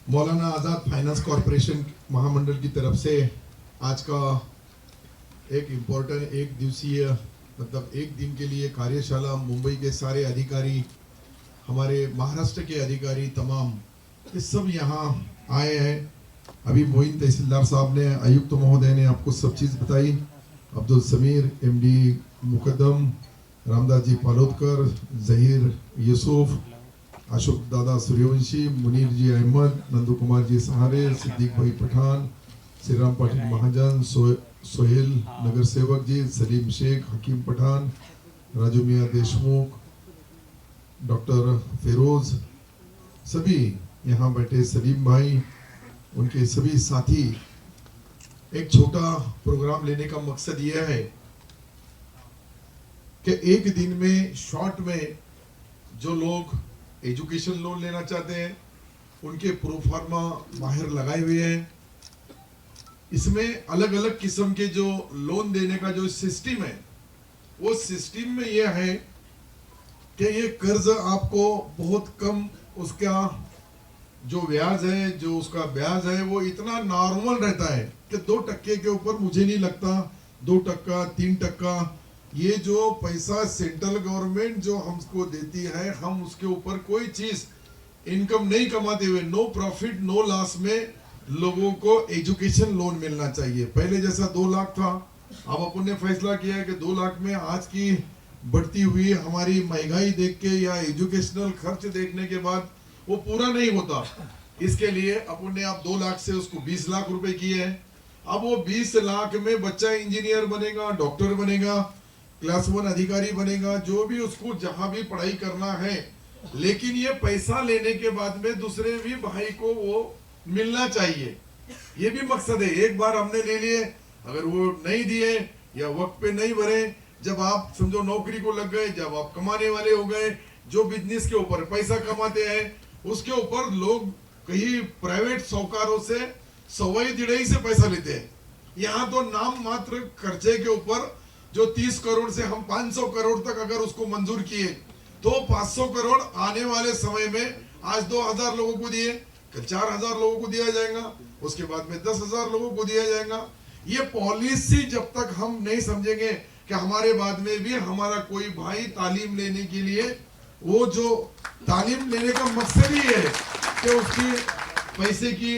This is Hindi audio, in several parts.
मौलाना आज़ाद फाइनेंस कॉरपोरेशन महामंडल की तरफ से आज का एक इम्पोर्टेंट एक दिवसीय मतलब एक दिन के लिए कार्यशाला मुंबई के सारे अधिकारी, हमारे महाराष्ट्र के अधिकारी तमाम ये सब यहाँ आए हैं। अभी मोइन तहसीलदार साहब ने, आयुक्त महोदय ने आपको सब चीज़ बताई। अब्दुल समीर, एमडी मुकद्दम, रामदास जी पालोदकर, जहीर यूसुफ, अशोक दादा सूर्यवंशी, मुनीर जी अहमद, नंदू कुमार जी सहारे, सिद्दीक भाई पठान, श्री राम पाटिल महाजन, सोहेल नगर सेवक जी, सलीम शेख, हकीम पठान, राजू मियाँ देशमुख, डॉक्टर फिरोज, सभी यहाँ बैठे, सलीम भाई, उनके सभी साथी। एक छोटा प्रोग्राम लेने का मकसद यह है कि एक दिन में शॉर्ट में जो लोग एजुकेशन लोन लेना चाहते हैं उनके प्रोफार्मा बाहर लगाए हुए हैं। इसमें अलग अलग किस्म के जो लोन देने का जो सिस्टम है, वो सिस्टम में यह है कि ये कर्ज आपको बहुत कम, उसका जो ब्याज है, जो उसका ब्याज है वो इतना नॉर्मल रहता है कि 2% के ऊपर मुझे नहीं लगता 2%, 3%। ये जो पैसा सेंट्रल गवर्नमेंट जो हमको देती है, हम उसके ऊपर कोई चीज इनकम नहीं कमाते हुए, नो प्रॉफिट नो लॉस में लोगों को एजुकेशन लोन मिलना चाहिए। पहले जैसा 2 लाख था, अब अपन ने फैसला किया है कि 2 लाख में आज की बढ़ती हुई हमारी महंगाई देख के या एजुकेशनल खर्च देखने के बाद वो पूरा नहीं होता। इसके लिए अपन ने अब 2 लाख से उसको 20 लाख रुपए किए हैं। अब वो 20 लाख में बच्चा इंजीनियर बनेगा, डॉक्टर बनेगा, क्लास 1 अधिकारी बनेगा, जो भी उसको जहां भी पढ़ाई करना है। लेकिन ये पैसा लेने के बाद में दूसरे भी भाई को वो मिलना चाहिए, ये भी मकसद है। एक बार हमने ले लिए, अगर वो नहीं दिए या वक्त पे नहीं भरे, जब आप समझो नौकरी को लग गए, जब आप कमाने वाले हो गए, जो बिजनेस के ऊपर पैसा कमाते हैं उसके ऊपर लोग कहीं प्राइवेट साहूकारों से सवाई दिड़ाई से पैसा लेते हैं। यहाँ तो नाम मात्र खर्चे के ऊपर जो 30 करोड़ से हम 500 करोड़ तक अगर उसको मंजूर किए तो 500 करोड़ आने वाले समय में आज 2000 लोगों को दिए, कल 4000 लोगों को दिया जाएगा, उसके बाद में 10,000 लोगों को दिया जाएगा। ये पॉलिसी जब तक हम नहीं समझेंगे कि हमारे बाद में भी हमारा कोई भाई तालीम लेने के लिए, वो जो तालीम लेने का मकसद ही है कि उसकी पैसे की,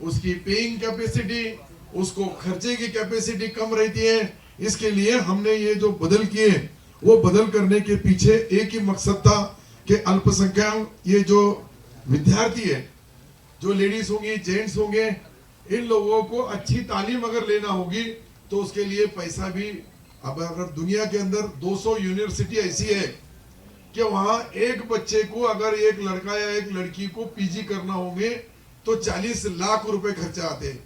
उसकी पेइंग कैपेसिटी, उसको खर्चे की कैपेसिटी कम रहती है। इसके लिए हमने ये जो बदल किए, वो बदल करने के पीछे एक ही मकसद था कि अल्पसंख्यक ये जो विद्यार्थी है, जो लेडीज होंगी, जेंट्स होंगे, इन लोगों को अच्छी तालीम अगर लेना होगी तो उसके लिए पैसा भी, अब अगर दुनिया के अंदर 200 यूनिवर्सिटी ऐसी है कि वहां एक बच्चे को, अगर एक लड़का या एक लड़की को पीजी करना होंगे तो 40 लाख रुपए खर्चा आते हैं।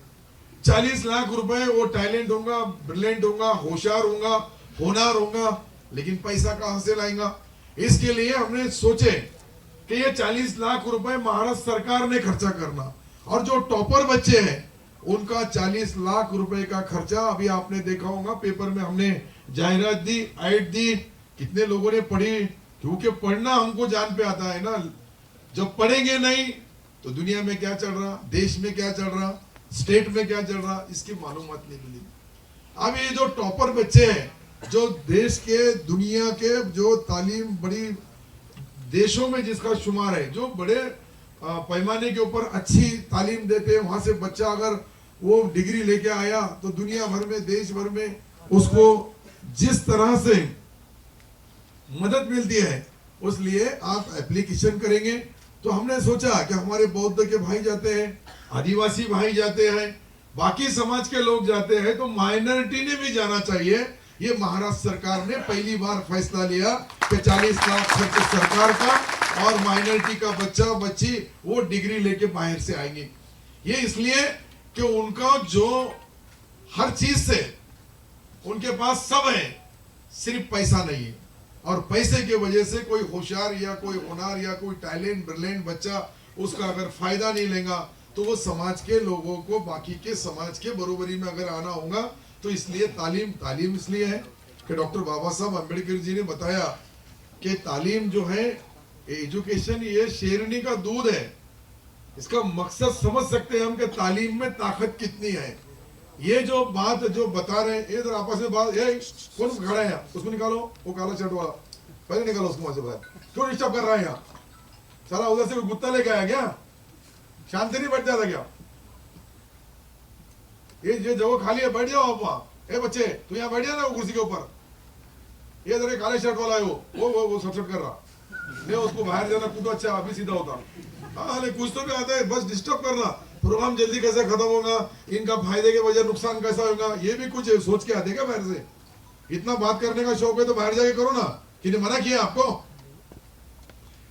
40 लाख रुपए, वो टैलेंट होगा, ब्रिलियंट होगा, होशियार होगा, होनहार होगा, लेकिन पैसा कहां से लाएगा। इसके लिए हमने सोचे कि ये 40 लाख रुपए महाराष्ट्र सरकार ने खर्चा करना, और जो टॉपर बच्चे हैं उनका 40 लाख रुपए का खर्चा। अभी आपने देखा होगा पेपर में हमने जाहिरात दी, ऐड दी, कितने लोगों ने पढ़ी, क्योंकि पढ़ना हमको जान पे आता है ना। जब पढ़ेंगे नहीं तो दुनिया में क्या चल रहा, देश में क्या चल रहा, स्टेट में क्या चल रहा, इसकी मालूमात नहीं मिली। अब ये जो टॉपर बच्चे हैं, जो देश के, दुनिया के जो तालीम बड़ी देशों में जिसका शुमार है, जो बड़े पैमाने के ऊपर अच्छी तालीम देते हैं, वहां से बच्चा अगर वो डिग्री लेके आया तो दुनिया भर में, देश भर में उसको जिस तरह से मदद मिलती है, उसलिए आप एप्लीकेशन करेंगे। तो हमने सोचा कि हमारे बौद्ध के भाई जाते हैं, आदिवासी भाई जाते हैं, बाकी समाज के लोग जाते हैं, तो माइनॉरिटी ने भी जाना चाहिए। ये महाराष्ट्र सरकार ने पहली बार फैसला लिया कि 40 लाख खर्च सरकार का, और माइनॉरिटी का बच्चा बच्ची वो डिग्री लेके बाहर से आएंगे। ये इसलिए कि उनका जो हर चीज से उनके पास सब है, सिर्फ पैसा नहीं है। और पैसे के वजह से कोई होशियार या कोई होनहार या कोई टैलेंट ब्रिलियंट बच्चा उसका अगर फायदा नहीं लेगा तो वो समाज के लोगों को, बाकी के समाज के बरोबरी में अगर आना होगा, तो इसलिए तालीम इसलिए है कि डॉक्टर बाबा साहब अम्बेडकर जी ने बताया कि तालीम जो है एजुकेशन ये शेरनी का दूध है। इसका मकसद समझ सकते हैं हम कि तालीम में ताकत कितनी है। ये जो बात जो बता रहे हैं, इधर आपस में बात, ये कौन खड़ा है, उसको निकालो, वो काला शर्ट वाला, पहले निकालो उसको वहां से बाहर। क्यों डिस्टर्ब कर रहा है यहाँ? सारा उधर से गुत्ता लेके आया क्या? शांति नहीं बैठ जाता क्या? ये जगह खाली है, बैठ जाओ आप वहां। ए बच्चे, तू यहाँ बैठ जा ना वो कुर्सी के ऊपर। ये इधर काले शर्ट वाला है, वो सटसट कर रहा, नहीं उसको बाहर जाना कुछ अच्छा अभी सीधा होता। हाँ, कुछ तो भी आता है, बस डिस्टर्ब करना। प्रोग्राम जल्दी कैसे खत्म होगा, इनका फायदे के वजह नुकसान कैसा होगा, ये भी कुछ सोच के आते क्या बाहर से? इतना बात करने का शौक है तो बाहर जाके करो ना, कि मना किया आपको?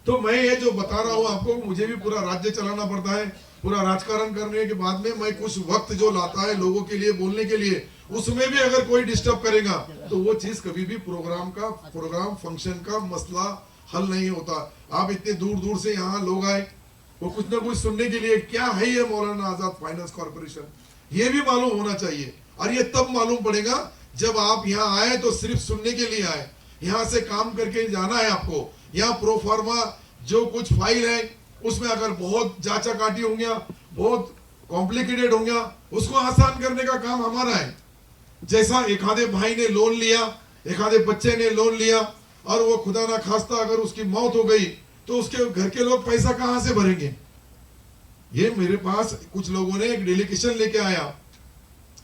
तो मैं ये जो बता रहा हूँ आपको, मुझे भी पूरा राज्य चलाना पड़ता है। पूरा राजकारण करने के बाद में मैं कुछ वक्त जो लाता है लोगों के लिए बोलने के लिए, उसमें भी अगर कोई डिस्टर्ब करेगा तो वो चीज कभी भी प्रोग्राम फंक्शन का मसला हल नहीं होता। आप इतने दूर दूर से यहाँ लोग आए, वो कुछ ना कुछ सुनने के लिए, क्या है ये मौलाना आजाद फाइनेंस कॉर्पोरेशन, ये भी मालूम होना चाहिए। और ये तब मालूम पड़ेगा जब आप यहाँ आए तो सिर्फ सुनने के लिए आए, यहाँ से काम करके जाना है आपको। यहाँ प्रोफार्मा जो कुछ फाइल है उसमें अगर बहुत जांचा काटी होंगे, बहुत कॉम्प्लिकेटेड होंगे, उसको आसान करने का काम हमारा है। जैसा एक आधे भाई ने लोन लिया, एक आधे बच्चे ने लोन लिया, और वो खुदा ना खास्ता अगर उसकी मौत हो गई तो उसके घर के लोग पैसा कहां से भरेंगे? ये मेरे पास कुछ लोगों ने एक डेलीगेशन लेके आया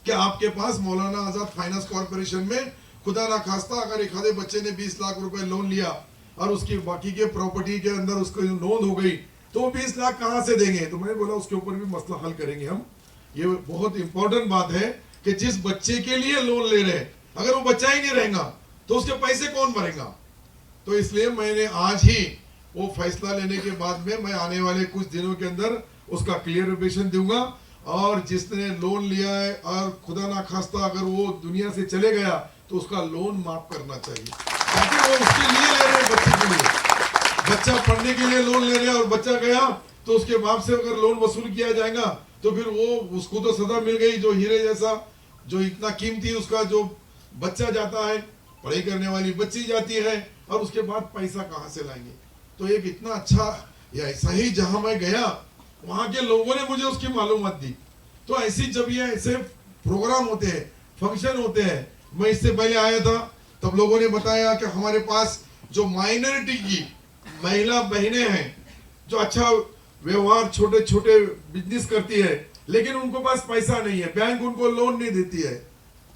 कि आपके पास मौलाना आजाद फाइनेंस कॉर्पोरेशन में खुदा ना खास्ता अगर एक आधे बच्चे ने 20 लाख रुपए लोन लिया और उसकी बाकी के प्रॉपर्टी के अंदर उसको नोंद हो गई तो 20 लाख कहां से देंगे? तो मैंने बोला उसके ऊपर भी मसला हल करेंगे हम। ये बहुत इंपॉर्टेंट बात है कि जिस बच्चे के लिए लोन ले रहे, अगर वो बच्चा ही नहीं रहेगा तो उसके पैसे कौन भरेगा? तो इसलिए मैंने आज ही वो फैसला लेने के बाद में मैं आने वाले कुछ दिनों के अंदर उसका क्लियरिफिकेशन दूंगा। और जिसने लोन लिया है और खुदा ना खास्ता अगर वो दुनिया से चले गया तो उसका लोन माफ करना चाहिए, ताकि वो उसके लिए ले रहे हैं, बच्चे के लिए, बच्चा पढ़ने के लिए लोन ले रहे हैं और बच्चा गया तो उसके बाप से अगर लोन वसूल किया जाएगा तो फिर वो उसको तो सजा मिल गई, जो हीरे जैसा, जो इतना कीमती उसका जो बच्चा जाता है, पढ़ाई करने वाली बच्ची जाती है, और उसके बाद पैसा कहां से लाएंगे? तो एक इतना अच्छा, या ऐसा ही जहां मैं गया वहां के लोगों ने मुझे उसकी मालूमात दी। तो ऐसी जब ये ऐसे प्रोग्राम होते हैं, फंक्शन होते हैं, मैं इससे पहले आया था तब लोगों ने बताया कि हमारे पास जो माइनॉरिटी की महिला बहनें हैं जो अच्छा व्यवहार, छोटे छोटे बिजनेस करती है, लेकिन उनको पास पैसा नहीं है, बैंक उनको लोन नहीं देती है।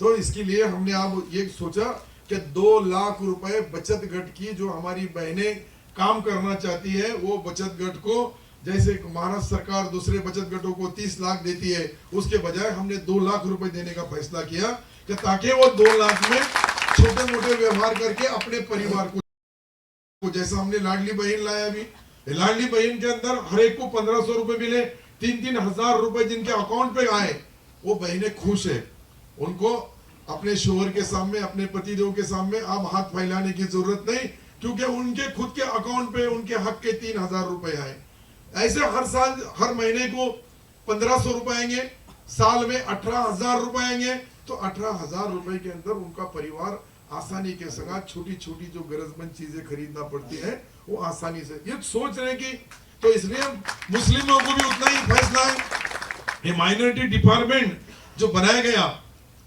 तो इसके लिए हमने अब ये सोचा कि 2 लाख रुपए बचत गट की जो हमारी बहनें काम करना चाहती है, वो बचत गट को, जैसे महाराष्ट्र सरकार दूसरे बचत गटों को 30 लाख देती है, उसके बजाय हमने 2 लाख रुपए देने का फैसला किया कि ताकि वो 2 लाख में छोटे मोटे व्यवहार करके अपने परिवार को, जैसा हमने लाडली बहन लाया, अभी लाडली बहन के अंदर हर एक को 1500 रुपए मिले, 3-3 हजार रुपए जिनके अकाउंट पे आए, वो बहनें खुश है। उनको अपने शोहर के सामने, अपने पतिदेव के सामने अब हाथ फैलाने की जरूरत नहीं, क्योंकि उनके खुद के अकाउंट पे उनके हक के 3000 रुपए आए। ऐसे हर साल, हर महीने को 1500 रुपए आएंगे, साल में 18,000 रुपए आएंगे, तो 18,000 रुपए के अंदर उनका परिवार आसानी के साथ छोटी छोटी जो गरजमंद चीजें खरीदना पड़ती है वो आसानी से, ये सोच रहे कि, तो इसलिए मुस्लिमों को भी उतना ही फैसला है। ये माइनॉरिटी डिपार्टमेंट जो बनाया गया,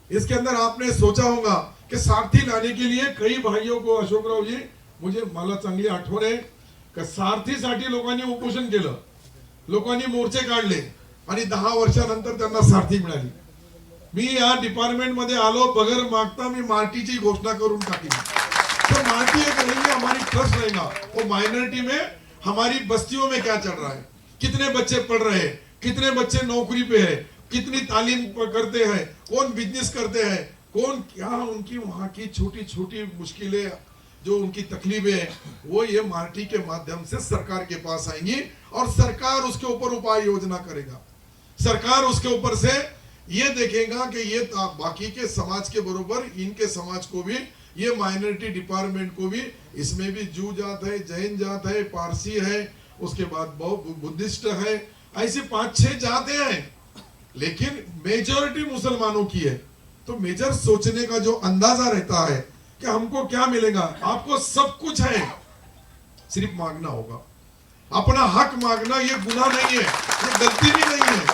इसके अंदर आपने सोचा होगा कि सारथी लाने के लिए कई भाइयों को, अशोक राव जी, मुझे मला चांगली आठवण आहे की सारथीसाठी लोकांनी उपोषण केलं, लोकांनी मोर्चे काढले आणि 10 वर्षानंतर त्यांना सारथी मिळाली। मी या डिपार्टमेंट मध्ये आलो, बगैर मागता मी मार्टीची घोषणा करून टाकी। तो मार्टी एक रहेगी, हमारी ट्रस्ट रहेगा वो माइनॉरिटी में, हमारी बस्तियों में क्या चल रहा है, कितने बच्चे पढ़ रहे हैं, कितने बच्चे नौकरी पे है, कितनी तालीम करते हैं, कौन बिजनेस करते हैं, कौन क्या, उनकी वहां की छोटी छोटी मुश्किलें, जो उनकी तकलीफें हैं, वो ये मार्टी के माध्यम से सरकार के पास आएंगी और सरकार उसके ऊपर उपाय योजना करेगा। सरकार उसके ऊपर से ये देखेगा कि ये बाकी के समाज के बरोबर इनके समाज को भी, ये माइनॉरिटी डिपार्टमेंट को भी, इसमें भी जू जात है, जैन जात है, पारसी है, उसके बाद बुद्धिस्ट है, ऐसी 5-6 जातें हैं, लेकिन मेजॉरिटी मुसलमानों की है। तो मेजर सोचने का जो अंदाजा रहता है कि हमको क्या मिलेगा, आपको सब कुछ है, सिर्फ मांगना होगा। अपना हक मांगना ये गुनाह नहीं है, ये गलती भी नहीं है,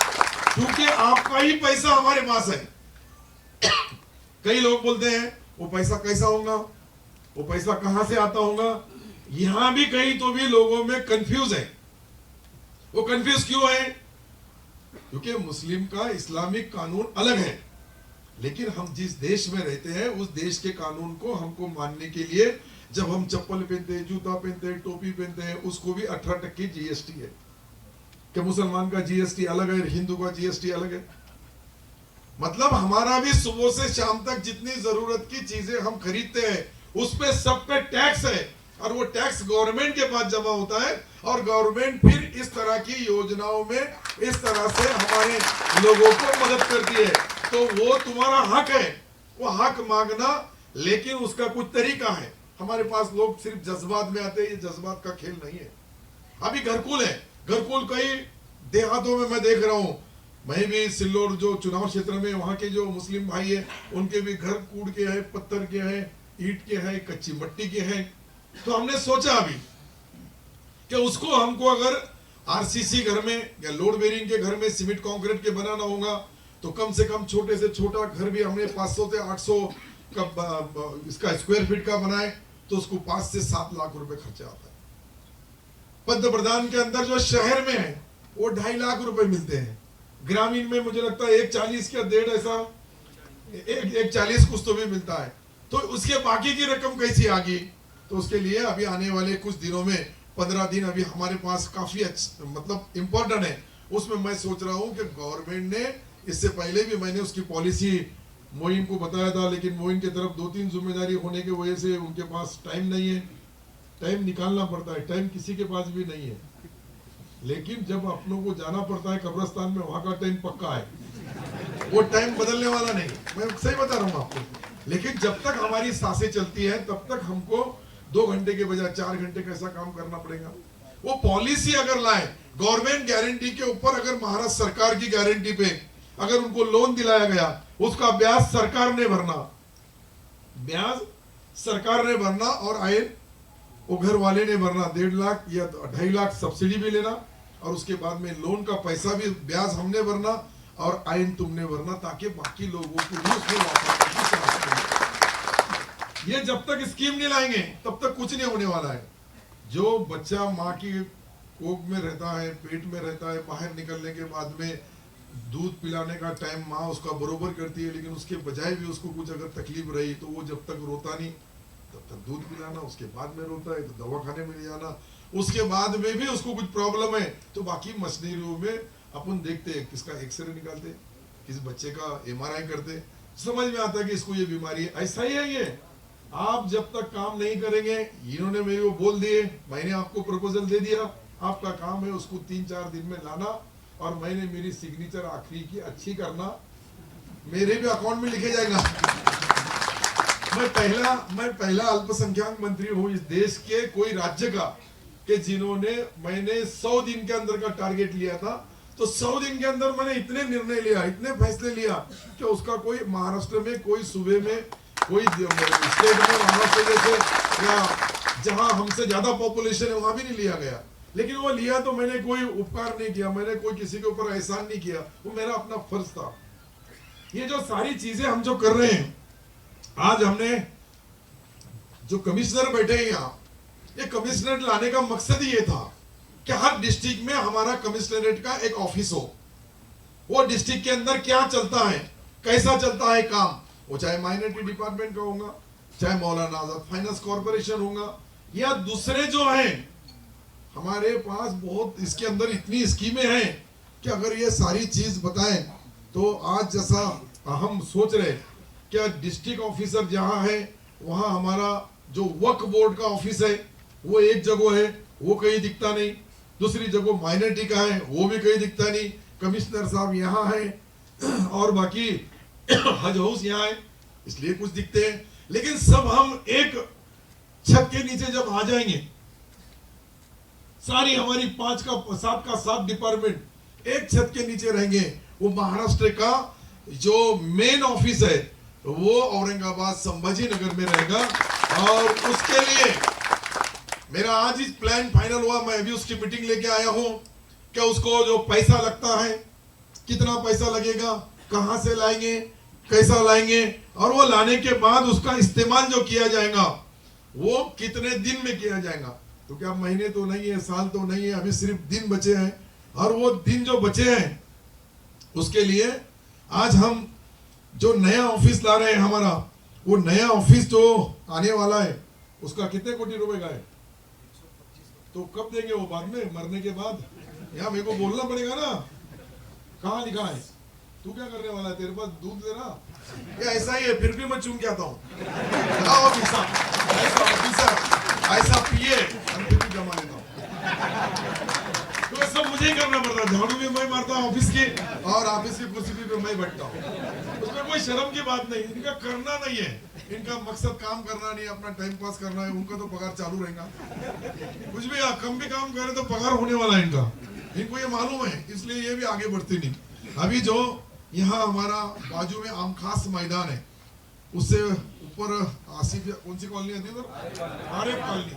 क्योंकि आपका ही पैसा हमारे पास है। कई लोग बोलते हैं वो पैसा कैसा होगा, वो पैसा कहां से आता होगा। यहां भी कहीं तो भी लोगों में कंफ्यूज है। वो कंफ्यूज क्यों है? क्योंकि मुस्लिम का इस्लामिक कानून अलग है, लेकिन हम जिस देश में रहते हैं उस देश के कानून को हमको मानने के लिए जब हम चप्पल पहनते हैं, जूता पहनते हैं, टोपी पहनते हैं, उसको भी 18% जीएसटी है। कि मुसलमान का जीएसटी अलग है, हिंदू का जीएसटी अलग है। मतलब हमारा भी सुबह से शाम तक जितनी जरूरत की चीजें हम खरीदते हैं उस पे सब पे टैक्स है, और वो टैक्स गवर्नमेंट के पास जमा होता है, और गवर्नमेंट फिर इस तरह की योजनाओं में इस तरह से हमारे लोगों को मदद करती है। तो वो तुम्हारा हक है, वो हक मांगना, लेकिन उसका कुछ तरीका है। हमारे पास लोग सिर्फ जज्बात में आते हैं, ये जज्बात का खेल नहीं है। अभी घरकुल है, घरकुल कई देहातों में मैं देख रहा हूं। मैं भी सिल्लोर जो चुनाव क्षेत्र में, वहां के जो मुस्लिम भाई है उनके भी घर कूड़ के हैं, पत्थर के हैं, ईंट के हैं, कच्ची मिट्टी के हैं। तो हमने सोचा अभी कि उसको हमको अगर आरसीसी घर में या लोड बेरिंग के घर में सीमेंट कंक्रीट के बनाना होगा तो कम से कम छोटे से छोटा घर भी हमने 500 से 800 का इसका स्क्वायर फीट का बनाए तो उसको 5 से 7 लाख रुपए खर्चा आता है। पंत प्रधान के अंदर जो शहर में है वो 2.5 लाख रुपए मिलते हैं। ग्रामीण में मुझे लगता है 140 का 1.5 ऐसा 140 कुछ तो भी मिलता है। तो उसके बाकी की रकम कैसी आ गई? तो उसके लिए अभी आने वाले कुछ दिनों में 15 दिन अभी हमारे पास काफी मतलब इम्पोर्टेंट है। उसमें मैं सोच रहा हूं कि गवर्नमेंट ने, इससे पहले भी मैंने उसकी पॉलिसी मोइन को बताया था, लेकिन मोइन की तरफ 2-3 जिम्मेदारी होने की वजह से उनके पास टाइम नहीं है। टाइम निकालना पड़ता है, टाइम किसी के पास भी नहीं है, लेकिन जब अपनों को जाना पड़ता है कब्रिस्तान में, वहां का टाइम पक्का है, वो टाइम बदलने वाला नहीं। मैं सही बता रहा हूँ आपको। लेकिन जब तक हमारी सांसें चलती है तब तक हमको 2 घंटे के बजाय 4 घंटे का ऐसा काम करना पड़ेगा। वो पॉलिसी अगर लाए, गवर्नमेंट गारंटी के ऊपर, अगर महाराष्ट्र सरकार की गारंटी पे अगर उनको लोन दिलाया गया, उसका ब्याज सरकार ने भरना, ब्याज सरकार ने भरना, और आय वो घर वाले ने भरना। 1.5 लाख या 2.5 लाख सब्सिडी भी लेना, और उसके बाद में लोन का पैसा भी, ब्याज हमने भरना और आयन तुमने भरना, ताकि बाकी लोगों को भी उसमें वापस। ये जब तक स्कीम नहीं लाएंगे तब तक कुछ नहीं होने वाला है। जो बच्चा माँ की कोख में रहता है, पेट में रहता है, बाहर निकलने के बाद में दूध पिलाने का टाइम माँ उसका बरोबर करती है, लेकिन उसके बजाय भी उसको कुछ अगर तकलीफ रही तो वो जब तक रोता नहीं तब तक दूध पिलाना, उसके बाद में रोता है तो दवाखाने में ले जाना, उसके बाद में भी उसको कुछ प्रॉब्लम है तो बाकी मशीनरियों में अपन देखते हैं, किसका एक्सरे निकालते, किस बच्चे का MRI करते, समझ में आता है कि इसको ये बीमारी है। ऐसा ही है ये। आप जब तक काम नहीं करेंगे, इन्होंने मेरे को बोल दिए, मैंने आपको प्रपोजल दे दिया, आपका काम है उसको 3-4 दिन में लाना, और मैंने मेरी सिग्नेचर आखिरी की अच्छी करना, मेरे भी अकाउंट में लिखे जाएगा। मैं पहला अल्पसंख्यक मंत्री हूं इस देश के कोई राज्य का कि जिन्होंने, मैंने 100 दिन के अंदर का टारगेट लिया था, तो 100 दिन के अंदर मैंने इतने निर्णय लिया, इतने फैसले लिया कि उसका कोई महाराष्ट्र में, कोई सूबे में, कोई स्टेट में, महाराष्ट्र जैसे या जहां हमसे ज्यादा पॉपुलेशन है वहां भी नहीं लिया गया। लेकिन वो लिया तो मैंने कोई उपकार नहीं किया, मैंने कोई किसी के ऊपर एहसान नहीं किया, वो मेरा अपना फर्ज था। ये जो सारी चीजें हम जो कर रहे हैं, आज हमने जो कमिश्नर बैठे हैं यहाँ, ये कमिश्नरेट लाने का मकसद ही ये था कि हर डिस्ट्रिक्ट में हमारा कमिश्नरेट का एक ऑफिस हो। वो डिस्ट्रिक्ट के अंदर क्या चलता है, कैसा चलता है काम, वो चाहे माइनॉरिटी डिपार्टमेंट का होगा, चाहे मौलाना आजाद फाइनेंस कॉर्पोरेशन होगा, या दूसरे जो हैं हमारे पास, बहुत इसके अंदर इतनी स्कीमें हैं कि अगर ये सारी चीज बताएं तो आज जैसा हम सोच रहे कि डिस्ट्रिक्ट ऑफिसर जहां है वहां हमारा जो वक्फ बोर्ड का ऑफिस है वो एक जगह है, वो कहीं दिखता नहीं, दूसरी जगह माइनॉरिटी का है वो भी कहीं दिखता नहीं, कमिश्नर साहब यहाँ है और बाकी हज हाउस यहाँ है इसलिए कुछ दिखते हैं। लेकिन सब हम एक छत के नीचे जब आ जाएंगे, सारी हमारी 5 का 7 डिपार्टमेंट एक छत के नीचे रहेंगे, वो महाराष्ट्र का जो मेन ऑफिस है वो औरंगाबाद संभाजी नगर में रहेगा, और उसके लिए मेरा आज ही प्लान फाइनल हुआ, मैं अभी उसकी मीटिंग लेके आया हूं कि उसको जो पैसा लगता है, कितना पैसा लगेगा, कहां से लाएंगे, कैसा लाएंगे, और वो लाने के बाद उसका इस्तेमाल जो किया जाएगा वो कितने दिन में किया जाएगा। तो क्या महीने तो नहीं है, साल तो नहीं है, अभी सिर्फ दिन बचे हैं, और वो दिन जो बचे हैं उसके लिए आज हम जो नया ऑफिस ला रहे हैं हमारा, वो नया ऑफिस जो आने वाला है उसका कितने कोटि रुपए का है, तो कब देंगे वो, बाद में मरने के बाद? यहाँ मेरे को बोलना पड़ेगा ना, कहाँ लिखा है, तू क्या करने वाला है, तेरे पास दूध दे रहा या ऐसा ही है, फिर भी मैं चूम के आता हूँ, ऐसा पिए और फिर भी जमा लेता हूँ, तो सब मुझे ही करना पड़ता है, झाड़ू भी मैं मारता हूँ ऑफिस के, और ऑफिस की कुर्सी पे मैं बैठता हूँ, उसमें कोई शर्म की बात नहीं, इनका करना नहीं है, इनका मकसद काम करना नहीं, अपना टाइम पास करना है, उनका तो पगार चालू रहेगा, कुछ भी कम भी काम करे तो पगार होने वाला है इनका, इनको ये मालूम है, इसलिए ये भी आगे बढ़ते नहीं। अभी जो यहाँ हमारा बाजू में आमखास मैदान है, उससे ऊपर आसिफ, कौन सी कॉलोनी आती है उधर, आरेफ कॉलोनी,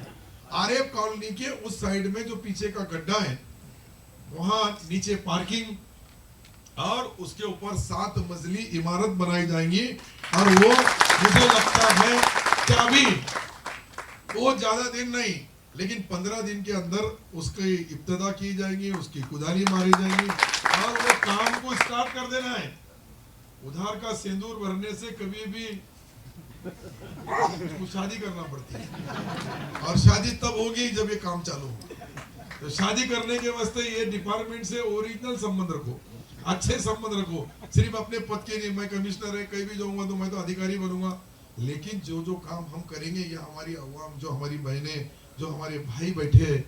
आरेफ कॉलोनी के उस साइड में जो पीछे का गड्ढा है, वहां नीचे पार्किंग और उसके ऊपर 7 मंजिली इमारत बनाई जाएंगी, और वो मुझे लगता है कि अभी वो ज्यादा दिन नहीं, लेकिन 15 दिन के अंदर उसकी इब्तिदा की जाएगी, उसकी कुदाली मारी जाएगी, और वो काम को स्टार्ट कर देना है। उधार का सिंदूर भरने से कभी भी शादी करना पड़ती है, और शादी तब होगी जब ये काम चालू होगा। तो शादी करने के वास्ते ये डिपार्टमेंट से ओरिजिनल संबंध रखो, अच्छे संबंध रखो, सिर्फ अपने पद के नहीं, मैं कमिश्नर है कहीं भी जाऊंगा तो मैं तो अधिकारी बनूंगा, लेकिन जो जो काम हम करेंगे, ये हमारी अवाम, जो हमारी बहनें, जो हमारे भाई बैठे हैं,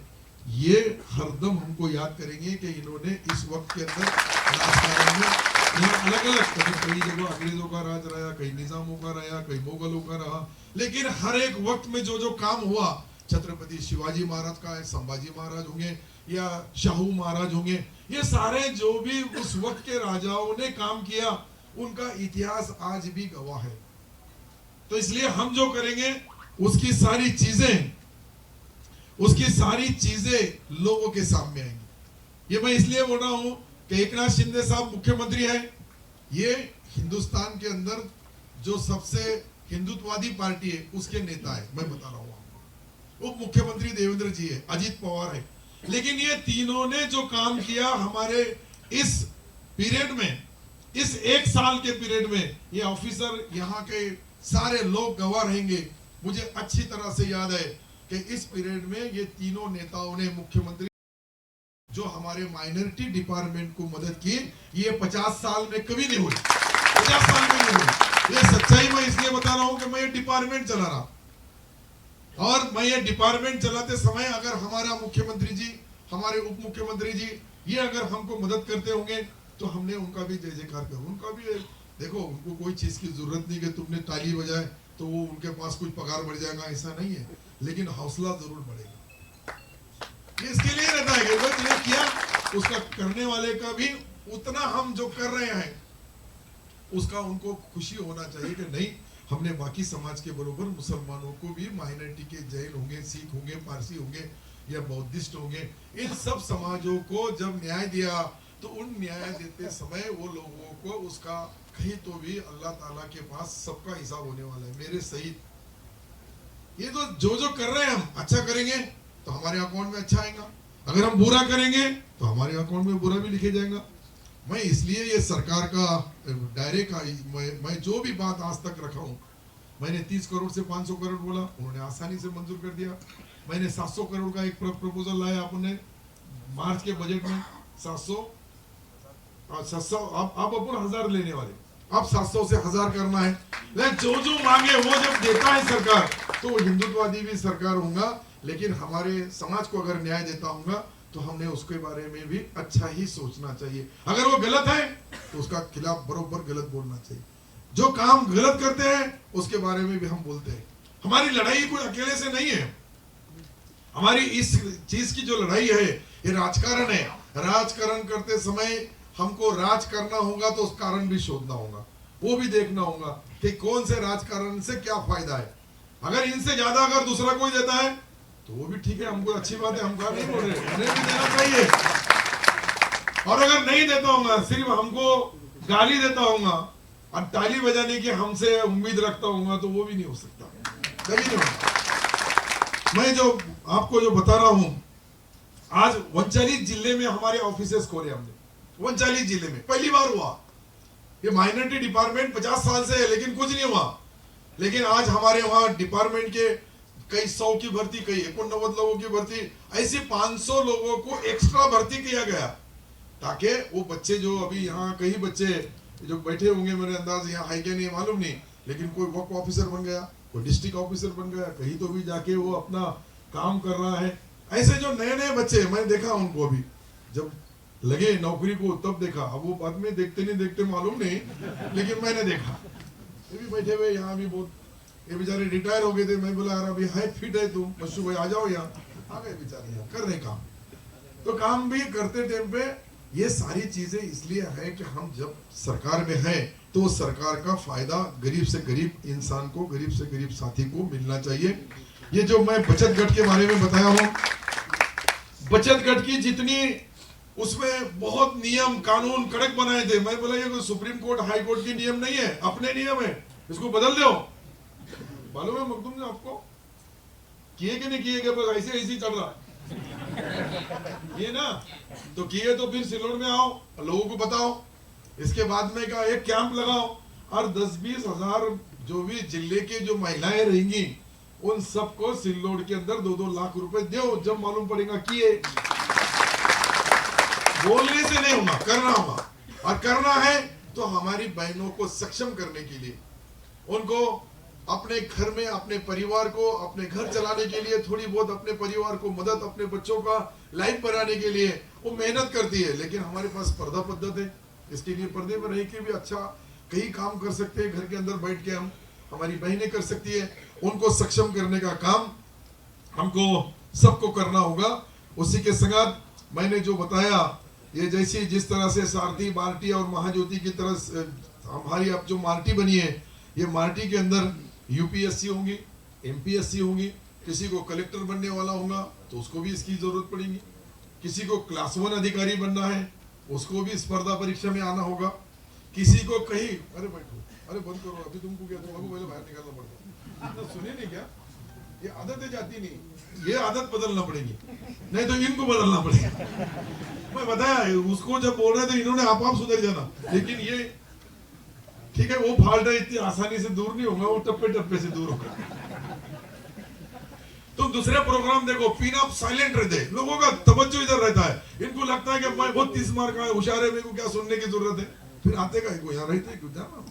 ये हरदम हमको याद करेंगे कि इन्होंने इस वक्त के अंदर राजकारण में यहाँ अलग अलग कई जगह अंग्रेजों का राज रहा, कई निजामों का रहा, कई मुगलों का रहा, लेकिन हर एक वक्त में जो जो काम हुआ, छत्रपति शिवाजी महाराज का है, संभाजी महाराज होंगे या शाहू महाराज होंगे, ये सारे जो भी उस वक्त के राजाओं ने काम किया, उनका इतिहास आज भी गवाह है। तो इसलिए हम जो करेंगे उसकी सारी चीजें लोगों के सामने आएंगी। ये मैं इसलिए बोल रहा हूं कि एकनाथ शिंदे साहब मुख्यमंत्री हैं, ये हिंदुस्तान के अंदर जो सबसे हिंदुत्ववादी पार्टी है उसके नेता है, मैं बता रहा हूं आपको। उप मुख्यमंत्री देवेंद्र जी है, अजीत पवार है, लेकिन ये तीनों ने जो काम किया हमारे इस पीरियड में, इस 1 साल के पीरियड में, ये ऑफिसर यहाँ के सारे लोग गवाह रहेंगे। मुझे अच्छी तरह से याद है कि इस पीरियड में ये तीनों नेताओं ने, मुख्यमंत्री जो हमारे माइनॉरिटी डिपार्टमेंट को मदद की, ये 50 साल में कभी नहीं हुई, 50 साल में नहीं हुई। ये सच्चाई मैं इसलिए बता रहा हूं कि मैं ये डिपार्टमेंट चला रहा, और मैं ये डिपार्टमेंट चलाते समय अगर हमारा मुख्यमंत्री जी, हमारे उप मुख्यमंत्री जी, ये अगर हमको मदद करते होंगे तो हमने उनका भी जय जयकार करो। उनका भी देखो, उनको कोई चीज की जरूरत नहीं कि तुमने ताली बजाए तो वो उनके पास कुछ पगार बढ़ जाएगा, ऐसा नहीं है, लेकिन हौसला जरूर बढ़ेगा। इसके लिए रहता है कि जो किया उसका करने वाले का भी उतना, हम जो कर रहे हैं उसका उनको खुशी होना चाहिए कि नहीं, हमने बाकी समाज के बरोबर मुसलमानों को भी, माइनॉरिटी के जैन होंगे, सिख होंगे, पारसी होंगे या बौद्धिस्ट होंगे, इन सब समाजों को जब न्याय दिया, तो उन न्याय देते समय वो लोगों को उसका कहीं तो भी अल्लाह ताला के पास सबका हिसाब होने वाला है, मेरे सहित। ये तो जो कर रहे हैं हम अच्छा करेंगे तो हमारे अकाउंट में अच्छा आएगा, अगर हम बुरा करेंगे तो हमारे अकाउंट में बुरा भी लिखे जाएगा। मैं इसलिए ये सरकार का डायरेक्ट, मैं जो भी बात आज तक रखा हूँ, मैंने 30 करोड़ से 500 करोड़ बोला, उन्होंने आसानी से मंजूर कर दिया। मैंने 700 करोड़ का एक प्रपोजल लाया अपने मार्च के बजट में, 700 आप अपन 1000 लेने वाले, अब 700 से 1000 करना है। लेकिन जो मांगे वो जब देता है सरकार, तो वो हिंदुत्ववादी भी सरकार होगा, लेकिन हमारे समाज को अगर न्याय देता होगा तो हमने उसके बारे में भी अच्छा ही सोचना चाहिए। अगर वो गलत है तो उसका खिलाफ बरोबर गलत बोलना चाहिए। जो काम गलत करते हैं उसके बारे में भी हम बोलते हैं। हमारी लड़ाई कोई अकेले से नहीं है, हमारी इस चीज की जो लड़ाई है ये राजकारण है। राजकारण करते समय हमको राज करना होगा तो उस कारण भी शोधना होगा, वो भी देखना होगा कि कौन से राजकारण से क्या फायदा है। अगर इनसे ज्यादा अगर दूसरा कोई देता है तो वो भी ठीक है, हमको अच्छी बात है, हम कहा नहीं बोल रहे, उन्हें भी देना चाहिए। और अगर नहीं देता हूँ, सिर्फ हमको गाली देता हूँ और ताली बजाने की हमसे उम्मीद रखता हूँ, तो वो भी नहीं हो सकता, कभी नहीं होगा। मैं जो आपको जो बता रहा हूं, आज 39 जिले में हमारे ऑफिसेस खोले हमने, 39 जिले में पहली बार हुआ। ये माइनॉरिटी डिपार्टमेंट 50 साल से है, लेकिन कुछ नहीं हुआ। लेकिन आज हमारे वहां डिपार्टमेंट के कई 100 की भर्ती, कई 89 लोगों की भर्ती, ऐसे 500 लोगों को एक्स्ट्रा भर्ती किया गया, ताकि वो बच्चे जो अभी यहाँ, कई बच्चे जो बैठे होंगे मेरे अंदाज यहाँ है क्या नहीं मालूम नहीं, लेकिन कोई वर्क ऑफिसर बन गया, कोई डिस्ट्रिक्ट ऑफिसर बन गया, कहीं तो भी जाके वो अपना काम कर रहा है। ऐसे जो नए नए बच्चे मैं देखा उनको, अभी जब लगे नौकरी को तब देखा, अब वो बाद में देखते नहीं देखते मालूम नहीं, लेकिन मैंने देखा। ये भी बैठे हुए यहाँ भी बहुत, ये बेचारे रिटायर हो गए थे। मैं बोला यार अभी हाई फिट है तुम, मशू भाई आ जाओ यहाँ, आ गए बेचारे यहाँ कर रहे काम। तो काम भी करते टाइम पे ये सारी चीजें इसलिए है कि हम जब सरकार में हैं तो सरकार का फायदा गरीब से गरीब इंसान को, गरीब से गरीब साथी को मिलना चाहिए। ये जो मैं बचत गट के बारे में बताया हूँ, बचत गट की जितनी उसमें बहुत नियम कानून कड़क बनाए थे, मैं बोला ये कोई सुप्रीम कोर्ट हाई कोर्ट की नियम नहीं है, अपने नियम है, इसको बदल दो। मालूम है मखदूम ने आपको किए कि नहीं किए, बस ऐसे ऐसे चल रहा ये ना, तो किए तो फिर सिलोन में आओ, लोगों को बताओ, इसके बाद में का एक कैंप लगाओ और 10-20 हजार जो भी जिले के जो महिलाएं रहेंगी उन सबको सिल्लोड के अंदर 2-2 लाख रुपए दो, जब मालूम पड़ेगा किए। बोलने से नहीं होगा, करना होगा, और करना है तो हमारी बहनों को सक्षम करने के लिए, उनको अपने घर में अपने परिवार को, अपने घर चलाने के लिए थोड़ी बहुत अपने परिवार को मदद, अपने बच्चों का लाइफ बनाने के लिए वो मेहनत करती है। लेकिन हमारे पास पर्दा पद्धत है, इसके लिए पर्दे में रह के भी अच्छा कई काम कर सकते हैं, घर के अंदर बैठ के हम, हमारी बहनें कर सकती है, उनको सक्षम करने का काम हमको सबको करना होगा। उसी के संगत मैंने जो बताया, ये जैसी जिस तरह से सारथी, बाल्टी और महाज्योति की तरह हमारी अब जो मार्टी बनी है, ये मार्टी के अंदर यूपीएससी होंगी, एमपीएससी होंगी, किसी को कलेक्टर बनने वाला होगा तो उसको भी इसकी जरूरत पड़ेगी, किसी को क्लास 1 अधिकारी बनना है उसको भी स्पर्धा परीक्षा में आना होगा, किसी को कहीं, अरे बैठो, अरे बंद करो, अभी तुमको क्या, तुमको पहले बाहर निकालना पड़ता, तो सुनिए नहीं क्या, ये आदत है जाती नहीं, ये आदत बदलना पड़ेगी, नहीं तो इनको बदलना पड़ेगा। मैं बताया उसको जब बोल रहे थे इन्होंने आप सुधर जाना, लेकिन ये ठीक है, वो फाल्ट है, इतनी आसानी से दूर नहीं होगा, वो टप्पे टप्पे से दूर होगा। तो दूसरे प्रोग्राम देखो, पिन अप साइलेंट रहते, लोगों का तवज्जो इधर रहता है, इनको लगता है कि मैं बहुत 30 मार्क का होशियार है, मेरे को क्या सुनने की जरूरत है, फिर आते का को यहाँ रहते क्यों जाना।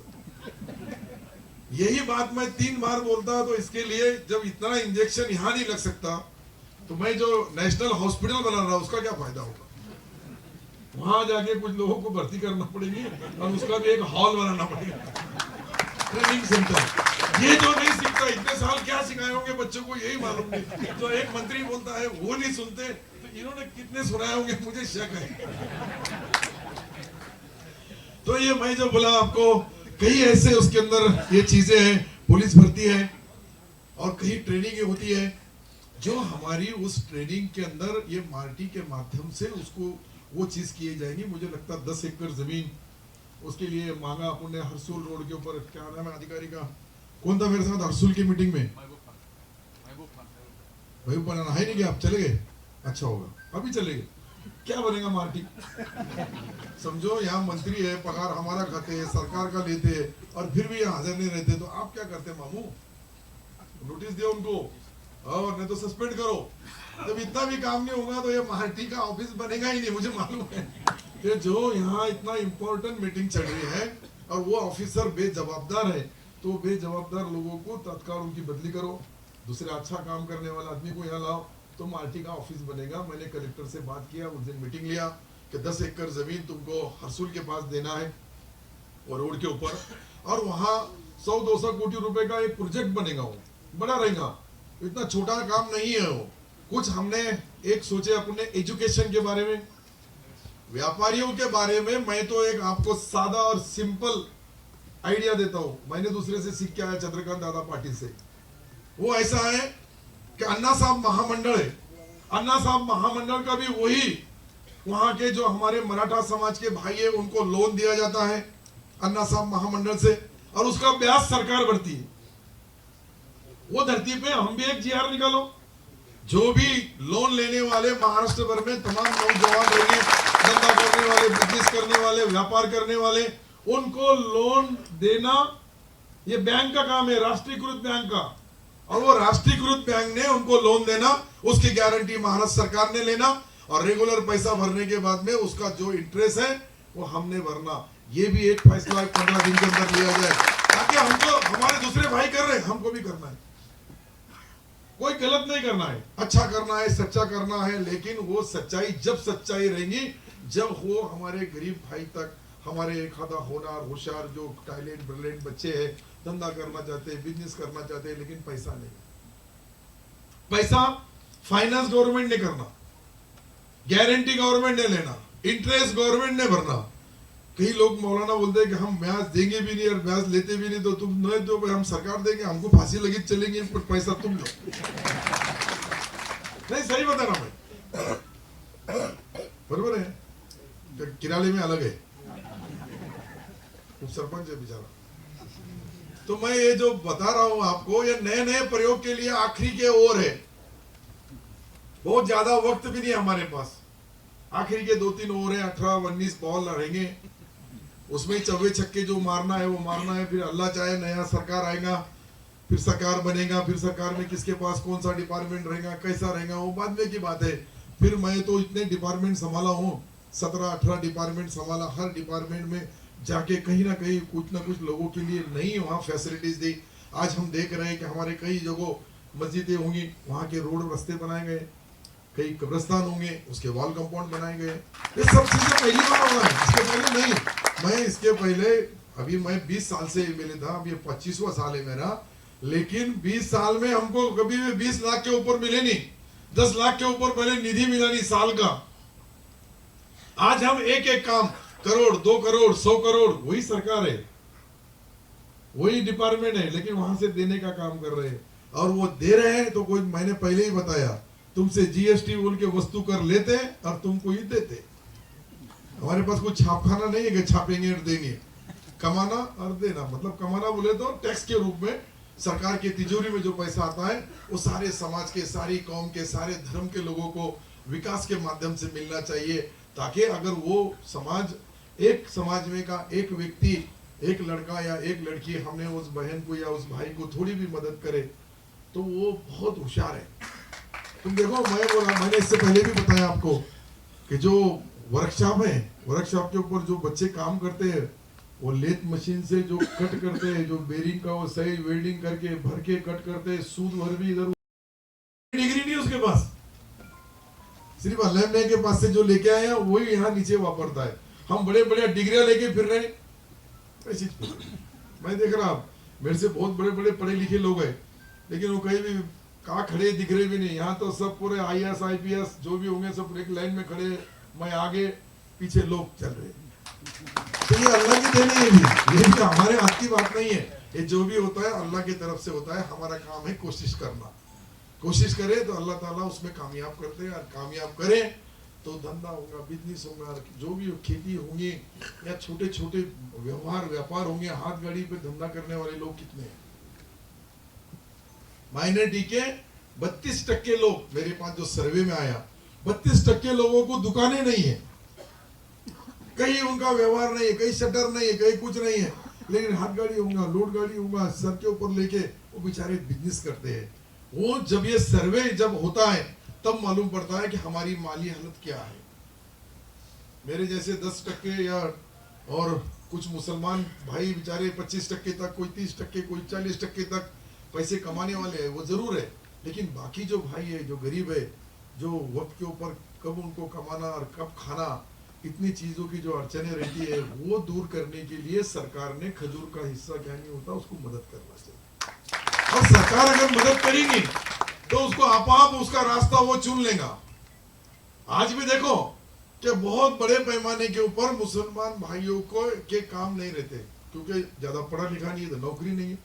यही बात मैं 3 बार बोलता, तो इसके लिए जब इतना इंजेक्शन यहाँ नहीं लग सकता तो मैं जो नेशनल हॉस्पिटल बना रहा उसका क्या फायदा होगा, वहां जाके कुछ लोगों को भर्ती करना पड़ेगी और उसका भी एक हॉल बनाना पड़ेगा, ट्रेनिंग सेंटर। ये जो नहीं सीखता, इतने साल क्या सिखाए होंगे बच्चों को यही मालूम नहीं, जो एक मंत्री बोलता है वो नहीं सुनते, तो इन्होंने कितने सुनाए होंगे मुझे शक है। तो ये मैं जो बोला आपको, कई ऐसे उसके अंदर ये चीजें हैं, पुलिस भर्ती है और कहीं ट्रेनिंग होती है, जो हमारी उस ट्रेनिंग के अंदर ये मार्टी के माध्यम से उसको वो चीज किए जाएंगी। मुझे लगता है 10 एकड़ जमीन उसके लिए मांगा अपन ने, हरसूल रोड के ऊपर, क्या नाम है अधिकारी का, कौन था मेरे साथ हरसूल की मीटिंग में, महबूब खान है नहीं, क्या आप चले गए, अच्छा होगा अभी चले गए, क्या बनेगा मार्टी। समझो यहाँ मंत्री है, पगार हमारा खाते है, सरकार का लेते हैं, और फिर भी यहाँ हाजिर नहीं रहते, तो आप क्या करते मामू, नोटिस दिया उनको और नहीं तो सस्पेंड करो। जब इतना भी काम नहीं होगा तो ये मार्टी का ऑफिस बनेगा ही नहीं। मुझे मालूम है कि जो यहाँ इतना इम्पोर्टेंट मीटिंग चल रही है और वो ऑफिसर बेजवाबदार है, तो बेजवाबदार लोगों को तत्काल उनकी बदली करो, दूसरे अच्छा काम करने वाला आदमी को यहाँ लाओ, तो मार्टी का ऑफिस बनेगा। मैंने कलेक्टर से बात किया, उस दिन मीटिंग लिया कि 10 एकड़ जमीन तुमको हरसूल के पास देना है और रोड के ऊपर, और वहाँ 100-200 कोटी रुपए का एक प्रोजेक्ट बनेगा, वो बड़ा रहेगा, इतना छोटा काम नहीं है वो। कुछ हमने एक सोचे अपने एजुकेशन के बारे में, व्यापारियों के बारे में। मैं तो एक आपको सादा और सिंपल आइडिया देता हूं, मैंने दूसरे से सीख के आया, चंद्रकांत दादा पाटिल से। वो ऐसा है कि अन्ना साहब महामंडल है, अन्ना साहब महामंडल का भी वही वहां के जो हमारे मराठा समाज के भाई है उनको लोन दिया जाता है अन्ना साहब महामंडल से, और उसका ब्याज सरकार भरती है। वो धरती पे हम भी एक जीआर निकालो, जो भी लोन लेने वाले महाराष्ट्र भर में तमाम नौजवान रहेंगे, धंधा करने वाले, बिजनेस करने वाले, व्यापार करने वाले, उनको लोन देना ये बैंक का काम है, राष्ट्रीयकृत बैंक का। और वो राष्ट्रीयकृत बैंक ने उनको लोन देना, उसकी गारंटी महाराष्ट्र सरकार ने लेना, और रेगुलर पैसा भरने के बाद में उसका जो इंटरेस्ट है वो हमने भरना। ये भी एक फैसला 15 दिन के अंदर लिया जाए, ताकि हमको, हमारे दूसरे भाई कर रहे हैं, हमको भी करना है। कोई गलत नहीं करना है, अच्छा करना है, सच्चा करना है, लेकिन वो सच्चाई जब सच्चाई रहेंगी जब वो हमारे गरीब भाई तक, हमारे एक आधा होनहार होशियार जो टैलेंट ब्रिलियंट बच्चे हैं, धंधा करना चाहते हैं, बिजनेस करना चाहते हैं, लेकिन पैसा नहीं, पैसा फाइनेंस गवर्नमेंट ने करना, गारंटी गवर्नमेंट ने लेना, इंटरेस्ट गवर्नमेंट ने भरना। कई लोग मौलाना बोलते हैं कि हम ब्याज देंगे भी नहीं और ब्याज लेते भी नहीं, तो तुम नहीं दो, हम सरकार देंगे, हमको फांसी लगी चलेंगे, पर पैसा तुम लो। नहीं, सही बता रहा मैं, बरोबर है। किराले में अलग है, सरपंच है बेचारा। तो मैं ये जो बता रहा हूं आपको, ये नए नए प्रयोग के लिए आखिरी के ओर है, बहुत ज्यादा वक्त भी नहीं हमारे पास, आखिरी के 2-3 ओवर है, 18-19 बॉल रहेंगे, उसमें चौवे छक्के जो मारना है वो मारना है। फिर अल्लाह चाहे नया सरकार आएगा, फिर सरकार बनेगा, फिर सरकार में किसके पास कौन सा डिपार्टमेंट रहेगा, कैसा रहेगा, वो बाद में की बात है। फिर मैं तो इतने डिपार्टमेंट संभाला हूँ, 17-18 डिपार्टमेंट संभाला, हर डिपार्टमेंट में जाके कहीं ना कहीं कुछ ना कुछ लोगों के लिए नई वहाँ फैसिलिटीज दी। आज हम देख रहे हैं कि हमारे कई जगह मस्जिदें होंगी, वहाँ के रोड रास्ते बनाए गए, कई कब्रिस्तान होंगे, उसके वॉल कंपाउंड बनाए गए। ये सब चीजें पहली बार हो रहा है, इसके पहले नहीं। मैं इसके पहले, अभी मैं 20 साल से एमएलए था, अब ये 25वां साल है मेरा, लेकिन 20 साल में हमको कभी भी 20 लाख के ऊपर मिले नहीं, 10 लाख के ऊपर पहले निधि मिला नहीं साल का। आज हम एक एक काम, करोड़, 2 करोड़, 100 करोड़, वही सरकार है, वही डिपार्टमेंट है, लेकिन वहां से देने का काम कर रहे हैं। और वो दे रहे हैं तो कोई, मैंने पहले ही बताया, तुमसे जीएसटी बोल के वस्तु कर लेते और तुमको ही देते। हमारे पास कोई छापखाना नहीं है कि छापेंगे और देंगे, कमाना और देना। मतलब कमाना बोले तो टैक्स के रूप में सरकार की तिजोरी में जो पैसा आता है वो सारे समाज के, सारी कौम के, सारे धर्म के लोगों को विकास के माध्यम से मिलना चाहिए, ताकि अगर वो समाज, एक समाज में का एक व्यक्ति, एक लड़का या एक लड़की, हमने उस बहन को या उस भाई को थोड़ी भी मदद करे तो वो बहुत होशियार है। तुम देखो, मैं बोला, मैंने इससे पहले भी बताया आपको कि जो वर्कशॉप है, वर्कशॉप के ऊपर जो बच्चे काम करते हैं, वो लेथ मशीन से जो कट करते हैं, जो बेरिंग का वो सही वेल्डिंग करके भर के कट करते हैं, सूद भर भी इधर, डिग्री नहीं उसके पास, सिर्फ अल्लाह के पास से जो लेके आए हैं वही यहाँ नीचे वापरता है। हम बड़े बड़े डिग्रियां लेके फिर रहे हैं। मैं देख रहा, मेरे से बहुत बड़े बड़े पढ़े लिखे लोग हैं, लेकिन वो कहीं भी कहाँ खड़े दिख रहे भी नहीं। यहाँ तो सब पूरे IAS IPS जो भी होंगे सब एक लाइन में खड़े, मैं आगे, पीछे लोग चल रहे। तो ये अल्लाह की देन है, ये भी हमारे हाथ की बात नहीं है। ये जो भी होता है अल्लाह की तरफ से होता है। हमारा काम है कोशिश करना, कोशिश करें तो अल्लाह ताला उसमें कामयाब करते हैं, और कामयाब करें तो धंधा होगा, बिजनेस होगा, जो भी खेती होंगी या छोटे छोटे व्यापार होंगे। हाथ गाड़ी पे धंधा करने वाले लोग कितने हैं? माइनॉरिटी के 32% लोग, मेरे पास जो सर्वे में आया, 32% लोगों को दुकानें नहीं है, कहीं उनका व्यवहार नहीं है, कहीं शटर नहीं है, कहीं कुछ नहीं है, लेकिन हाथ गाड़ी होगा, लोड गाड़ी होगा, सर के ऊपर लेके वो बेचारे बिजनेस करते हैं। वो जब ये सर्वे जब होता है तब मालूम पड़ता है कि हमारी माली हालत क्या है। मेरे जैसे 10% या और कुछ मुसलमान भाई बेचारे 25% तक, कोई 30%, कोई 40% तक पैसे कमाने वाले हैं, वो जरूर है। लेकिन बाकी जो भाई है, जो गरीब है, जो वक्त के ऊपर कब उनको कमाना और कब खाना, इतनी चीजों की जो अड़चने रहती है, वो दूर करने के लिए सरकार ने खजूर का हिस्सा क्या नहीं होता उसको मदद करना चाहिए। और सरकार अगर मदद करेगी तो उसको आप उसका रास्ता वो चुन लेगा। आज भी देखो कि बहुत बड़े पैमाने के ऊपर मुसलमान भाइयों को के काम नहीं रहते, क्योंकि ज्यादा पढ़ा लिखा नहीं है तो नौकरी नहीं है,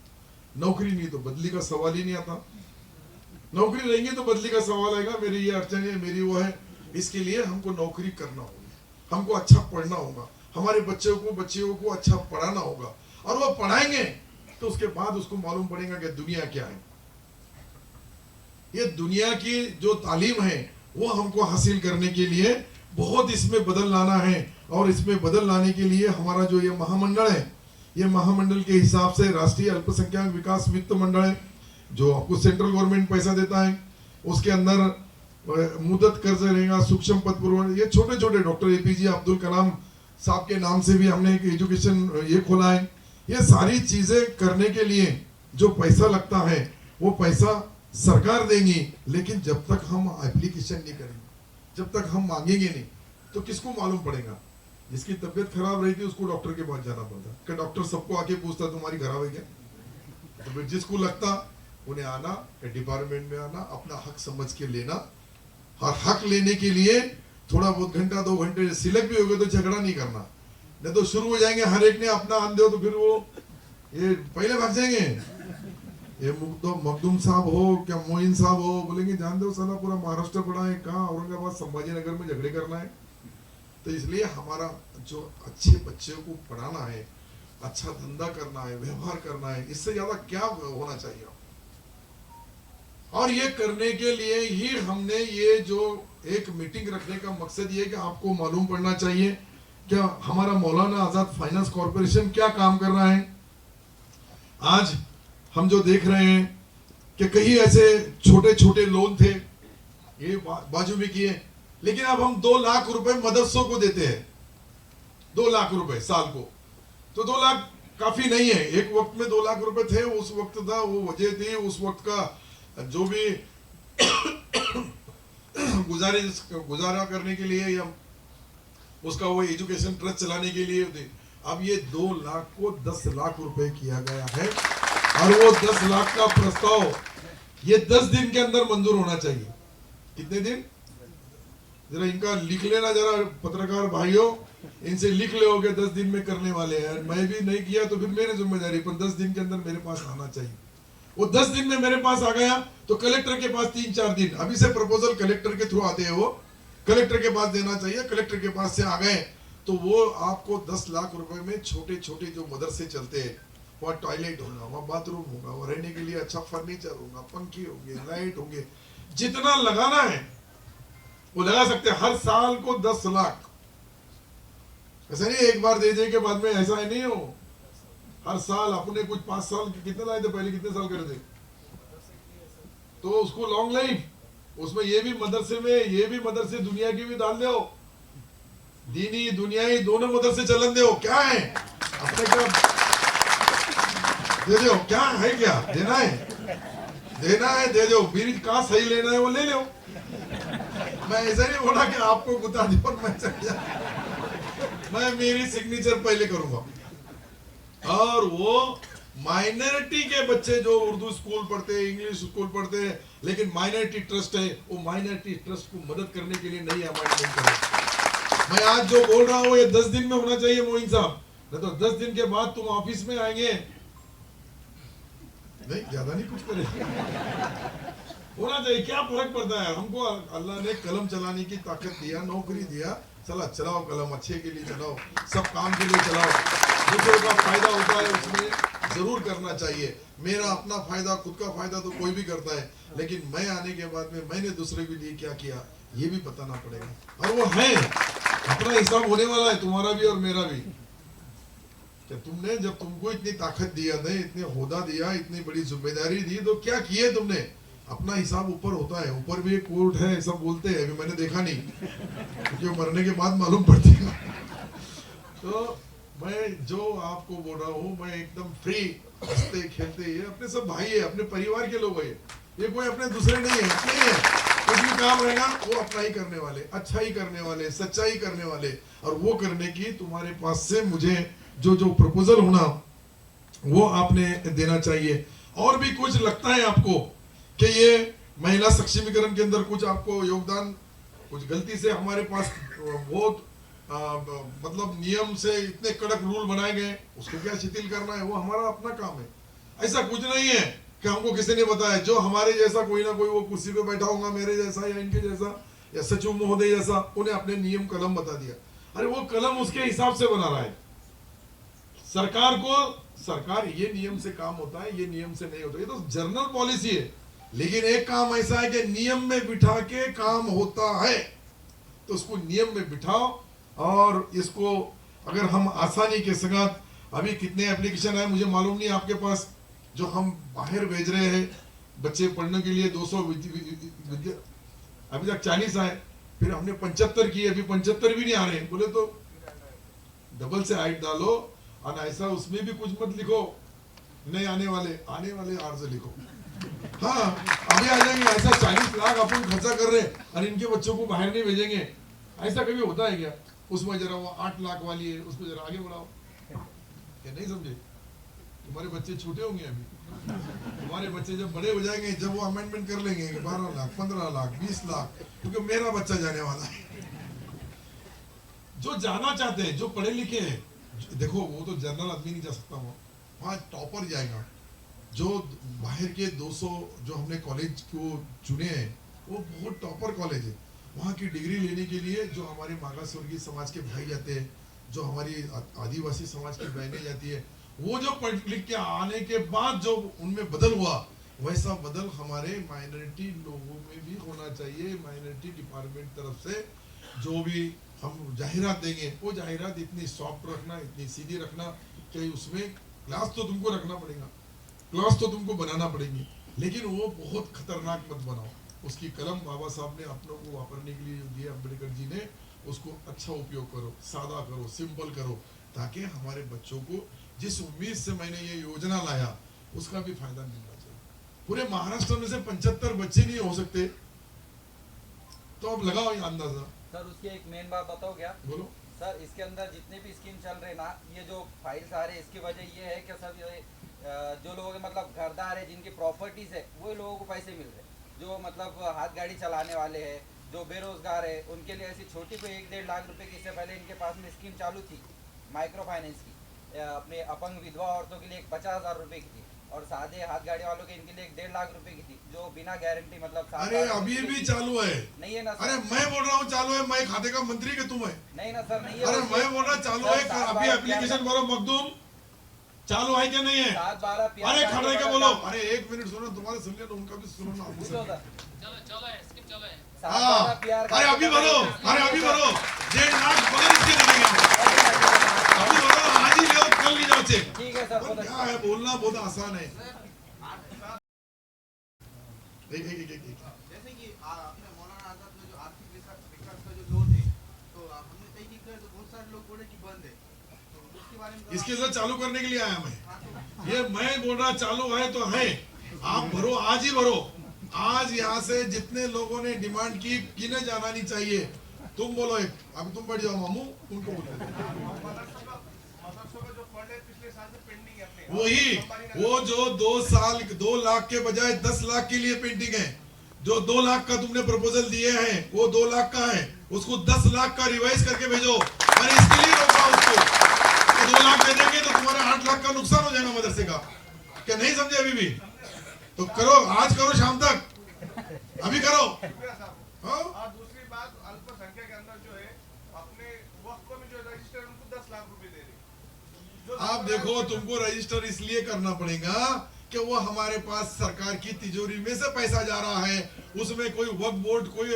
नौकरी नहीं तो बदली का सवाल ही नहीं आता, नौकरी रहेंगी तो बदली का सवाल आएगा, मेरी ये अड़चन है, मेरी वो है। इसके लिए हमको नौकरी करना होगा, हमको अच्छा पढ़ना होगा, हमारे बच्चियों को अच्छा पढ़ाना होगा, और वो पढ़ाएंगे तो उसके बाद उसको मालूम पड़ेगा कि दुनिया क्या है। ये दुनिया की जो तालीम है वो हमको हासिल करने के लिए बहुत इसमें बदल लाना है। और इसमें बदल लाने के लिए हमारा जो ये महामंडल है, ये महामंडल के हिसाब से राष्ट्रीय अल्पसंख्यक विकास वित्त मंडल है, जो आपको सेंट्रल गवर्नमेंट पैसा देता है। उसके अंदर मुदत कर्ज रहेगा, सूक्ष्म पद पूर्व, ये छोटे छोटे डॉक्टर एपीजे अब्दुल कलाम साहब के नाम से भी हमने एक एजुकेशन ये खोला है। ये सारी चीजें करने के लिए जो पैसा लगता है वो पैसा सरकार देंगी, लेकिन जब तक हम एप्लीकेशन नहीं करेंगे, जब तक हम मांगेंगे नहीं, तो किसको मालूम पड़ेगा। जिसकी तबीयत खराब रही थी उसको डॉक्टर के पास जाना पड़ता, कि डॉक्टर सबको आके पूछता तुम्हारी खराब है क्या। तो फिर जिसको लगता उन्हें आना, डिपार्टमेंट में आना, अपना हक समझ के लेना। और हक लेने के लिए थोड़ा बहुत घंटा 2 घंटे सिलेक्ट भी हो गए तो झगड़ा नहीं करना, नहीं तो शुरू हो जाएंगे हर एक ने अपना आन दो, तो फिर वो ये पहले भाग जाएंगे। ये मखदूम साहब हो क्या मोइन साहब हो, बोलेंगे जान दो साला पूरा महाराष्ट्र पड़ा है, कहाँ औरंगाबाद संभाजी नगर में झगड़े करना है। तो इसलिए हमारा जो अच्छे बच्चों को पढ़ाना है, अच्छा धंधा करना है, व्यवहार करना है, इससे ज्यादा क्या होना चाहिए। और ये करने के लिए ही हमने ये जो एक मीटिंग रखने का मकसद ये कि आपको मालूम पड़ना चाहिए क्या हमारा मौलाना आजाद फाइनेंस कॉर्पोरेशन क्या काम कर रहा है। आज हम जो देख रहे हैं कि कई ऐसे छोटे छोटे लोन थे, ये बाजू में किए, लेकिन अब हम 2 लाख रुपए मदरसों को देते हैं, 2 लाख रुपए साल को। तो 2 लाख काफी नहीं है, एक वक्त में 2 लाख रुपए थे, उस वक्त था, वो वजह थी, उस वक्त का जो भी गुजारा करने के लिए या उसका वो एजुकेशन ट्रस्ट चलाने के लिए थे। अब ये 2 लाख को 10 लाख रुपए किया गया है, और वो 10 लाख का प्रस्ताव ये 10 दिन के अंदर मंजूर होना चाहिए। कितने दिन, जरा इनका लिख लेना, जरा पत्रकार भाइयों इनसे लिख ले, 10 दिन में करने वाले हैं। मैं भी नहीं किया तो फिर मेरी जिम्मेदारी, पर 10 दिन के अंदर मेरे पास आना चाहिए। वो 10 दिन में मेरे पास आ गया तो कलेक्टर के पास 3-4 दिन, अभी से प्रपोजल कलेक्टर के थ्रू आते हैं, वो कलेक्टर के पास देना चाहिए। कलेक्टर के पास से आ गए तो वो आपको 10 लाख रुपए में छोटे छोटे जो मदरसे चलते हैं, वहाँ टॉयलेट होगा, वहाँ बाथरूम होगा, वहाँ रहने के लिए अच्छा फर्नीचर होगा, पंखे होंगे, लाइट होंगे, जितना लगाना है वो लगा सकते हैं। हर साल को 10 लाख, ऐसा नहीं एक बार दे दे के बाद में, ऐसा ही नहीं हो। हर साल अपने कुछ 5 साल कितने लाए थे पहले, कितने साल करे थे, तो उसको लॉन्ग लाइफ, उसमें ये भी मदरसे में, ये भी मदरसे दुनिया की भी डाल दो, दीनी दुनियाई दोनों मदरसे चलन दो। क्या है अपने क्या दे दो, क्या है, क्या देना है, देना है दे दो, बीज कहाँ सही लेना है वो ले लो। मैं ऐसा नहीं बोला कि आपको बता दी और मैं चल जाऊं, मैं मेरी सिग्नेचर पहले करूंगा। और वो माइनॉरिटी के बच्चे जो उर्दू स्कूल पढ़ते हैं, इंग्लिश स्कूल पढ़ते हैं, लेकिन माइनॉरिटी ट्रस्ट है, वो माइनॉरिटी ट्रस्ट को मदद करने के लिए नई अमेंडमेंट करें। मैं आज जो बोल रहा हूँ ये 10 दिन में होना चाहिए मोइन साहब, नहीं तो 10 दिन के बाद तुम ऑफिस में आएंगे, नहीं ज्यादा नहीं कुछ करेंगे, होना चाहिए। क्या फर्क पड़ता है, हमको अल्लाह ने कलम चलाने की ताकत दिया, नौकरी दिया, चला चलाओ कलम, अच्छे के लिए चलाओ, सब काम के लिए चलाओ, दूसरों का फायदा होता है उसमें जरूर करना चाहिए। मेरा अपना फायदा, खुद का फायदा तो कोई भी करता है, लेकिन मैं आने के बाद में मैंने दूसरे के लिए क्या किया ये भी बताना पड़ेगा। और वो है अपना हिसाब होने वाला है, तुम्हारा भी और मेरा भी। क्या तुमने, जब तुमको इतनी ताकत दिया, नहीं इतने होदा दिया, इतनी बड़ी जिम्मेदारी दी, तो क्या किए तुमने, अपना हिसाब ऊपर होता है। ऊपर भी एक कोर्ट है सब बोलते हैं, अभी मैंने देखा नहीं क्योंकि मरने के बाद मालूम पड़ती है। तो मैं जो आपको बोल रहा हूँ, मैं एकदम फ्री, हंसते खेलते, ये अपने सब भाई है, अपने परिवार के लोग है, ये कोई अपने दूसरे नहीं है, अपने ही है। कुछ भी काम रहेगा वो अपना ही करने वाले, अच्छा ही करने वाले, सच्चाई करने वाले, और वो करने की तुम्हारे पास से मुझे जो जो प्रपोजल होना वो आपने देना चाहिए। और भी कुछ लगता है आपको कि ये महिला सक्षमीकरण के अंदर कुछ आपको योगदान, कुछ गलती से हमारे पास बहुत मतलब नियम से इतने कड़क रूल बनाए गए, उसको क्या शिथिल करना है, वो हमारा अपना काम है। ऐसा कुछ नहीं है कि हमको किसी ने बताया, जो हमारे जैसा कोई ना कोई वो कुर्सी पे बैठा होगा मेरे जैसा या इनके जैसा या सचिव महोदय जैसा, उन्हें अपने नियम कलम बता दिया। अरे वो कलम उसके हिसाब से बना रहा है। सरकार ये नियम से काम होता है, ये नियम से नहीं होता, ये तो जनरल पॉलिसी है। लेकिन एक काम ऐसा है कि नियम में बिठा के काम होता है, तो उसको नियम में बिठाओ। और इसको अगर हम आसानी के साथ, अभी कितने एप्लीकेशन है मुझे मालूम नहीं आपके पास, जो हम बाहर भेज रहे हैं बच्चे पढ़ने के लिए 200 अभी तक 40 आए, फिर हमने 75 किए, अभी 75 भी नहीं आ रहे। बोले तो डबल से हाइट डालो, और ऐसा उसमें भी कुछ मत लिखो नहीं आने वाले आर से लिखो। हाँ अभी आ जाएंगे। ऐसा 40 लाख अपन खर्चा कर रहे हैं और इनके बच्चों को बाहर नहीं भेजेंगे, ऐसा कभी होता है क्या? उसमें जरा वो 8 लाख वाली है, उसको जरा आगे बढ़ाओ। क्या नहीं समझे? तुम्हारे बच्चे छोटे होंगे अभी, तुम्हारे बच्चे जब बड़े हो जाएंगे, जब वो अमेंडमेंट कर लेंगे 12 लाख 15 लाख 20 लाख, क्योंकि मेरा बच्चा जाने वाला है। जो जाना चाहते हैं, जो पढ़े लिखे हैं, देखो वो तो जनरल आदमी नहीं जा सकता, वहाँ टॉपर जाएगा। जो बाहर के 200 जो हमने कॉलेज को चुने हैं, वो बहुत टॉपर कॉलेज है। वहाँ की डिग्री लेने के लिए जो हमारे मागास वर्गीय समाज के भाई जाते हैं, जो हमारी आदिवासी समाज की बहनें जाती है, वो जो पढ़ लिख के आने के बाद जो उनमें बदल हुआ, वैसा बदल हमारे माइनॉरिटी लोगों में भी होना चाहिए। माइनॉरिटी डिपार्टमेंट तरफ से जो भी हम जाहिरात देंगे, वो जाहिरात इतनी सॉफ्ट रखना, इतनी सीधी रखना कि उसमें क्लास तो तुमको रखना पड़ेगा, क्लास तो तुमको बनाना पड़ेगी, लेकिन वो बहुत खतरनाक मत बनाओ। उसकी कलम बाबा साहब ने अपनों को वापरने के लिए दिया, अम्बेडकर जी ने, उसको अच्छा उपयोग करो, सादा करो, सिंपल करो, ताकि हमारे बच्चों को जिस उम्मीद से मैंने ये योजना लाया उसका भी फायदा मिलना चाहिए। पूरे महाराष्ट्र में से 75 बच्चे नहीं हो सकते, तो अब लगाओ ये अंदाजा। सर उसकी एक मेन बात बताओ क्या? बोलो सर, इसके अंदर जितने भी स्कीम चल रहे ना, ये जो फाइल्स आ रहे, इसकी वजह ये है कि सर जो लोग मतलब घरदार है, जिनकी प्रॉपर्टीज है, वो लोगों को पैसे मिल रहे। जो मतलब हाथ गाड़ी चलाने वाले हैं, जो बेरोजगार है, उनके लिए ऐसी छोटी कोई 1-1.5 लाख रुपए की, इससे पहले इनके पास में स्कीम चालू थी माइक्रो फाइनेंस की, अपने अपंग विधवा औरतों के लिए 50,000 रुपए की थी, और सादे हाथ गाड़ी वालों के इनके लिए 1.5 लाख रुपए की थी, जो बिना गारंटी मतलब। अरे अभी भी चालू है? नहीं है ना सर। अरे मैं बोल रहा हूँ चालू है, मैं खाते का मंत्री के तुम है? नहीं ना सर, नहीं है। अरे मैं बोल रहा चालू है, अभी एप्लीकेशन भरो मखदूम, चालू है क्या नहीं है? 7-12 अरे खड़े के बोलो। अरे 1 मिनट सुनो, तुम्हारे सुन लिया तो उनका भी सुनो ना। चलो है, स्कीम चलो है। अरे अभी भरो, अरे अभी भरो, 1.5 लाख बगैर इसके लगेंगे। अभी भरो, आज ही लो, कल नहीं जाओ चेक। ठीक है सर। क्या है, बोलना बहुत आसान है। एक जैसे कि आपने मौलाना आजाद में जो आर्थिक विकास का जो लोन है, तो हमने तय नहीं किया, तो बहुत सारे लोग बोले कि बंद है, तो उसके बारे में इसके साथ चालू करने के लिए आया मैं। ये मैं बोल रहा चालू है तो है, आप भरो, आज ही भरो। आज यहाँ से जितने लोगों ने डिमांड की, किन्हें जाना नहीं चाहिए, तुम बोलो एक, अभी तुम बैठ जाओ मामू, उनको बोलो। वही वो जो 2 लाख के बजाय 10 लाख के लिए पेंटिंग है, जो 2 लाख का तुमने प्रपोजल दिए हैं, वो 2 लाख का है, उसको 10 लाख का रिवाइज करके भेजो। और इसके लिए रोका उसको, तो 2 लाख दे देंगे तो तुम्हारा 8 लाख का नुकसान हो जाएगा मदरसे का। क्या नहीं समझे अभी भी? तो करो, आज करो, शाम तक अभी करो। और दूसरी बात, अल्पसंख्यक के अंदर जो है, अपने वक्त में जो रजिस्टर उनको 10 लाख रुपए दे रहे। आप देखो, तुमको रजिस्टर इसलिए करना पड़ेगा कि वो हमारे पास सरकार की तिजोरी में से पैसा जा रहा है, उसमें कोई वक्फ बोर्ड, कोई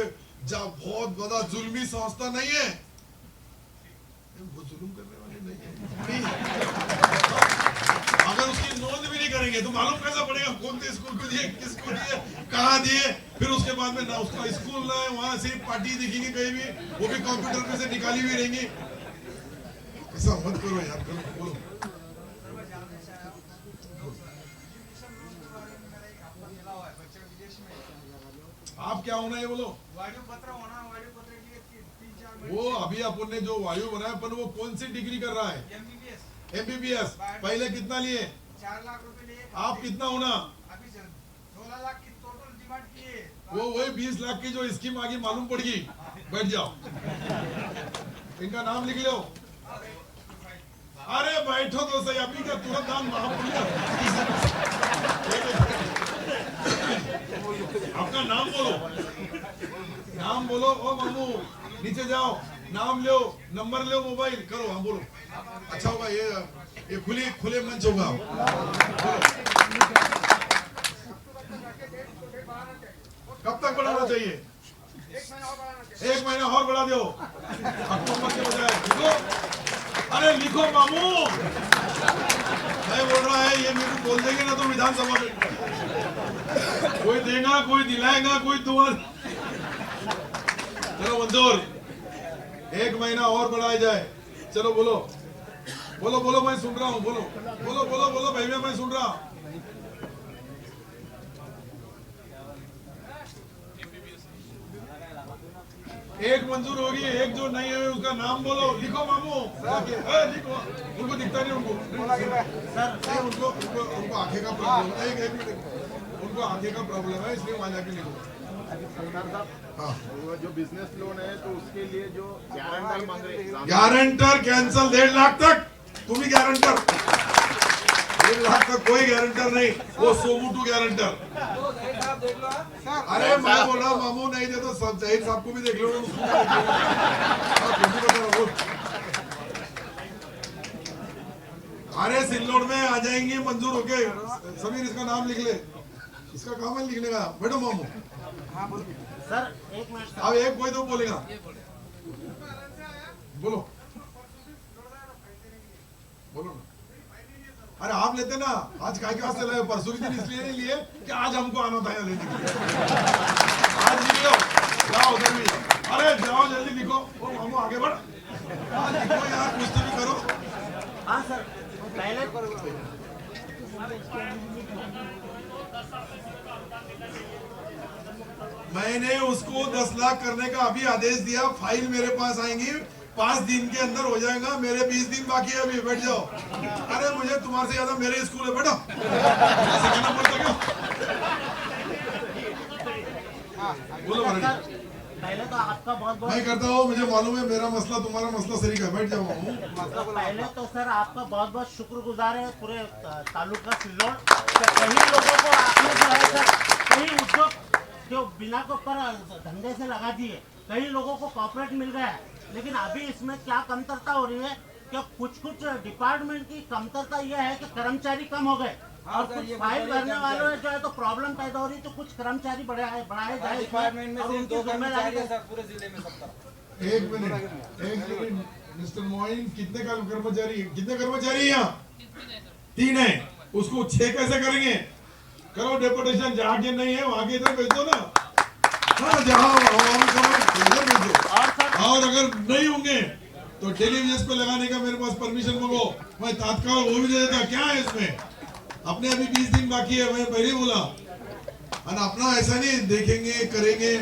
बहुत बड़ा जुल्मी संस्था नहीं है, वो जुल्म करने वाले नहीं है। अगर उसकी नोंद भी नहीं करेंगे तो मालूम कैसा पड़ेगा कौन से स्कूल को दिए, किसको दिए, कहाँ दिए, फिर उसके बाद में ना उसका स्कूल ना है, वहां से पार्टी दिखेगी कहीं भी, वो भी कंप्यूटर में से निकाली हुई रहेंगी। ऐसा मत करो यार, करो, बोलो। आप क्या होना है बोलो? वायु पत्र होना, वायु पत्र के लिए 3-4 वो अभी अपन ने जो वायु बनाया, पर वो कौन सी डिग्री कर रहा है? एमबीबीएस। पहले कितना लिए? 4 लाख रुपए लिए। आप कितना होना? अभी 16 लाख की टोटल डिमांड की है। वो वही 20 लाख की जो स्कीम आगे मालूम पड़ गई। बैठ जाओ, इनका नाम लिख लो। अरे बैठो तो सही, अभी का तुरंत नाम आपका नाम बोलो, नाम बोलो। ओ मामू नीचे जाओ, नाम लो, नंबर लो, मोबाइल करो। हाँ बोलो, अच्छा होगा ये खुले मंच होगा। कब तक बढ़ाना चाहिए? 1 महीना और बढ़ा दो, अक्टूबर के बजाय। लिखो, अरे लिखो मामू। मैं बोल रहा है ये मेरे को बोल देंगे ना तो विधानसभा में कोई देगा, कोई दिलाएगा, कोई दुआ। चलो मंजूर, 1 महीना और बढ़ाया जाए। चलो बोलो बोलो बोलो, मैं सुन रहा हूँ। बोलो बोलो बोलो बोलो भैया, मैं सुन रहा हूँ। एक मंजूर होगी, एक जो नहीं है उसका नाम बोलो। लिखो मामू, लिखो। उनको दिखता नहीं, उनको उनको आंखें का प्रॉब्लम है। एक मिनट, उनको आंखें का प्रॉब्लम है, इसलिए वहां जाके लिखो। हाँ, जो बिजनेस लोन है तो उसके लिए जो गारंटर मांग रहे हैं, गारंटर कैंसल 1.5 लाख तक। तुम ही गारंटर, 1.5 लाख तक कोई गारंटर नहीं, वो सोमू गारंटर। अरे मैं बोला मामू नहीं दे तो सब जाहिर साहब को भी देख लो, उसको भी देख लो। अरे सिल्लोड में आ जाएंगे मंजूर होके। समीर इसका नाम लिख ले, इसका काम है लिखने का। बैठो मामू। सर एक मिनट सर। अब एक कोई तो बोलेगा, बोलो बोलो ना। अरे आप लेते ना, आज काय के वास्ते लाए? परसों के दिन इसलिए नहीं लिए कि आज हमको आना था यहाँ लेने के लिए। आज लिखो, जाओ उधर भी। अरे जाओ जल्दी लिखो। ओ मामू आगे बढ़, लिखो यार, कुछ तो भी करो। हाँ सर, पहले मैंने उसको 10 लाख करने का अभी आदेश दिया। फाइल मेरे पास आएंगी, 5 दिन के अंदर हो जाएगा। मेरे 20 दिन बाकी है, अभी बैठ जाओ। अरे मुझे तुम्हारे से ज्यादा मेरे स्कूल है, बैठो। ऐसे कहना पड़ता क्यों? बोलो सर, पहले तो आपका बहुत बहुत मैं करता हूँ, मुझे मालूम है मेरा मसला तुम्हारा मसला सही है। बैठ जाओ मामू। पहले तो सर आपका बहुत बहुत शुक्रगुजार है पूरे तालुका सिल्लोड। कई लोगों को आपने जो है सर, कई उद्योग जो बिना को पर धंधे से लगा दिए, कई लोगों को कॉर्पोरेट मिल गया है। लेकिन अभी इसमें क्या कमतरता हो रही है कि कुछ डिपार्टमेंट की कमतरता यह है कि कर्मचारी कम हो गए और कुछ फाइल भरने वालों में जो है तो प्रॉब्लम पैदा हो रही है। तो कुछ कर्मचारी बढ़ाए जाए डिपार्टमेंट में और सिर्फ उनकी 2 जिम्मेदारी कर्मचारी है सर पूरे जिले में सबका। एक मिनट मिस्टर मोइन, कितने कर्मचारी यहाँ? 3 है। उसको 6 कैसे करेंगे? करो डेपुटेशन, जहाँ के नहीं है वहाँ के इधर भेज दो ना। हाँ, जहाँ इधर भेज दो। और अगर नहीं होंगे तो टेलीविजन पे लगाने का मेरे पास परमिशन मांगो, मैं तात्काल वो भी दे देता। क्या है इसमें? अपने अभी 20 दिन बाकी है, मैं पहले बोला। और अपना ऐसा नहीं देखेंगे करेंगे।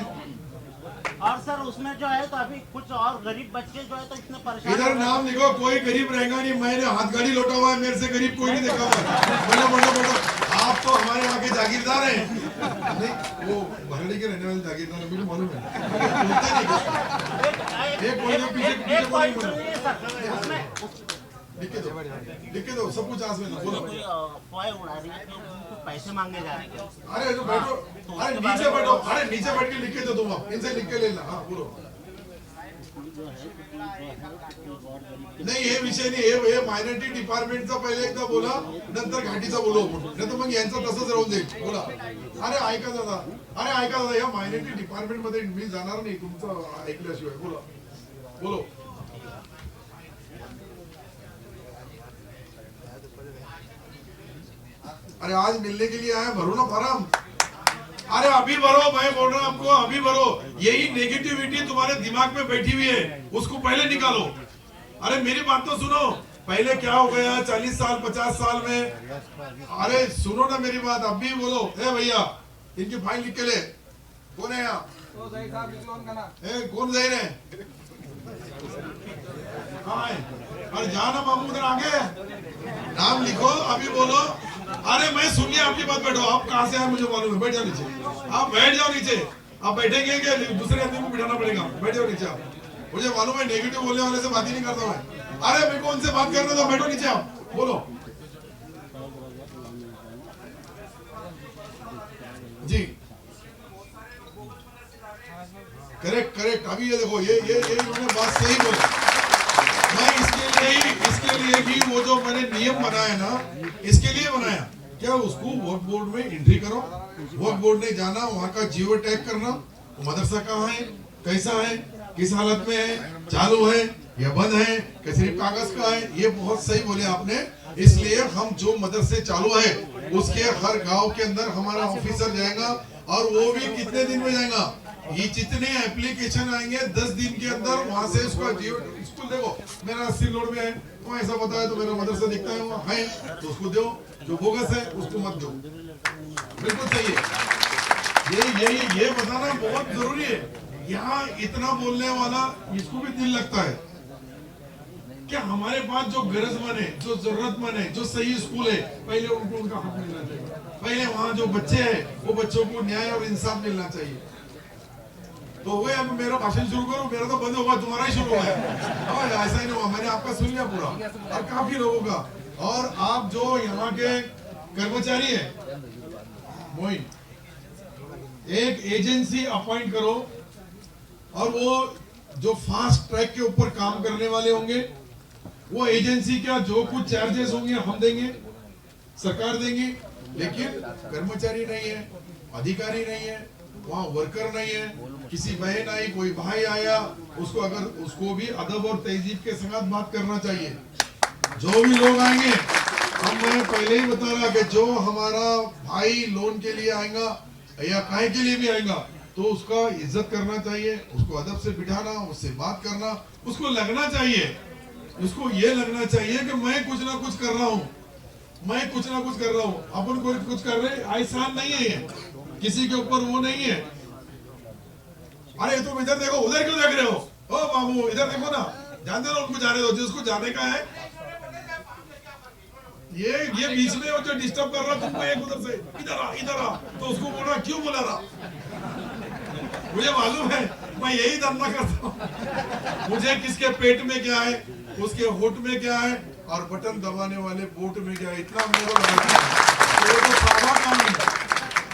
और सर उसमें जो है तो अभी कुछ और गरीब बच्चे जो है तो इतने परेशान इधर नाम लिखो, कोई गरीब रहेगा नहीं। मैंने हाथ गाड़ी लौटा हुआ है, मेरे से गरीब कोई नहीं देखा हुआ। बोलो बोलो बोलो, आप तो हमारे यहाँ के जागीरदार हैं। नहीं, वो भरड़ी के रहने वाले जागीरदार है, मुझे मालूम है। बोलते नहीं कुछ। एक बोल दो, पीछे पॉइंट सुनिए सर, उसमें लिख के दो सब कुछ आस में ना। बोलो कोई अफवाहें उड़ा रही है कि उनको पैसे मांगे जा रहे हैं। अरे जो बैठो, अरे नीचे बैठो, अरे नीचे बैठ के लिख के दो तुम, इनसे लिख के लेना। हाँ बोलो। नाही हे विषय नाही, हे मायनॉरिटी डिपार्टमेंटचा पहिले एकदा बोला, नंतर घाटीचा बोलू आपण, नाही तर मग यांचं तसंच राहून जाईल. बोला. अरे ऐका दादा, या मायनॉरिटी डिपार्टमेंट मध्ये मी जाणार नाही तुमचं ऐकल्याशिवाय. बोला बोलो. अरे आज मिलने के लिए आए, भरो ना फॉर्म. अरे अभी भरो, मैं बोल रहा हूं आपको, अभी भरो. यही नेगेटिविटी तुम्हारे दिमाग में बैठी हुई है, उसको पहले निकालो. अरे मेरी बात तो सुनो, पहले क्या हो गया 40 साल 50 साल में. अरे सुनो ना मेरी बात, अब भी बोलो. ए भैया इनकी फाइल लिख के ले. कौन है यहाँ? तो जहीर साहब लिख लो उनका नाम. कौन जहीर है? हाँ है. अरे जाना मामू उधर आगे, नाम लिखो, अभी बोलो. अरे मैं सुन लिया आपकी बात, बैठो. आप कहाँ से आए मुझे मालूम है, बैठ जाओ नीचे. आप बैठ जाओ नीचे. आप बैठेंगे क्या दूसरे आदमी को बिठाना पड़ेगा? बैठ जाओ नीचे. आप मुझे मालूम है नेगेटिव बोलने वाले से बात ही नहीं करता मैं. अरे मेरे को उनसे बात करने दो, बैठो नीचे. आप बोलो जी. Correct correct. अभी ये देखो ये इन्होंने बात सही बोली। मैं इसके लिए ही वो जो मैंने नियम बनाया ना, इसके लिए बनाया क्या, उसको वर्क बोर्ड में एंट्री करो, वर्क बोर्ड ने जाना, वहाँ का जियो टैग करना, वो मदरसा कहाँ है, कैसा है, किस हालत में है, चालू है या बंद है, कि सिर्फ कागज का है। ये बहुत सही बोले आपने। इसलिए हम जो मदरसे चालू है उसके हर गांव के अंदर हमारा ऑफिसर जाएगा, और वो भी कितने दिन में जाएगा, ये जितने एप्लीकेशन आएंगे 10 दिन के अंदर वहां से उसका जियो स्कूल देखो मेरा 80 लोड में है, तो ऐसा बताया तो मेरा मदरसा दिखता है वहाँ है तो उसको दो, जो बोगस है उसको मत दो। बिल्कुल सही है। ये बताना बहुत जरूरी है। यहाँ इतना बोलने वाला इसको भी दिल लगता है क्या हमारे पास जो गरजमंद है, जो जरूरतमंद है, जो सही स्कूल है, पहले उनको उनका हक मिलना चाहिए। पहले वहाँ जो बच्चे हैं वो बच्चों को न्याय और इंसाफ मिलना चाहिए। तो वो अब मेरा भाषण शुरू करो, मेरा तो बंद होगा, तुम्हारा ही शुरू होगा। ऐसा ही नहीं हुआ, मैंने आपका सुन लिया पूरा, और काफी लोगों का। और आप जो यहाँ के कर्मचारी है मोइन, एक एजेंसी अपॉइंट करो, और वो जो फास्ट ट्रैक के ऊपर काम करने वाले होंगे, वो एजेंसी का जो कुछ चार्जेस होंगे हम देंगे, सरकार देंगी। लेकिन कर्मचारी नहीं है, अधिकारी नहीं है, वहाँ वर्कर नहीं है, किसी बहन आई, कोई भाई आया, उसको अगर उसको भी अदब और तहजीब के साथ बात करना चाहिए। जो भी लोग आएंगे, अब मैं पहले ही बता रहा कि जो हमारा भाई लोन के लिए आएगा या काहे के लिए भी आएगा, तो उसका इज्जत करना चाहिए, उसको अदब से बिठाना, उससे बात करना, उसको लगना चाहिए, उसको ये लगना चाहिए कि मैं कुछ ना कुछ कर रहा हूँ, मैं कुछ ना कुछ कर रहा हूँ। अपन कोई कुछ कर रहे, आसान नहीं है ये, किसी के ऊपर वो नहीं है। अरे तुम इधर देखो, उधर क्यों देख रहे हो, ओ बाबू इधर देखो ना, जानते ना उनको जाने दो, जिसको जाने का है। ये बीच में वो जो डिस्टर्ब कर रहा तुमको, एक उधर से इधर आ, तो उसको बोला क्यों बुला रहा। मुझे मालूम है, मैं यही धंधा करता हूँ, मुझे किसके पेट में क्या है, उसके होठ में क्या है, और बटन दबाने वाले बोट में क्या है, इतना मेरे को लगा। तो सादा काम है,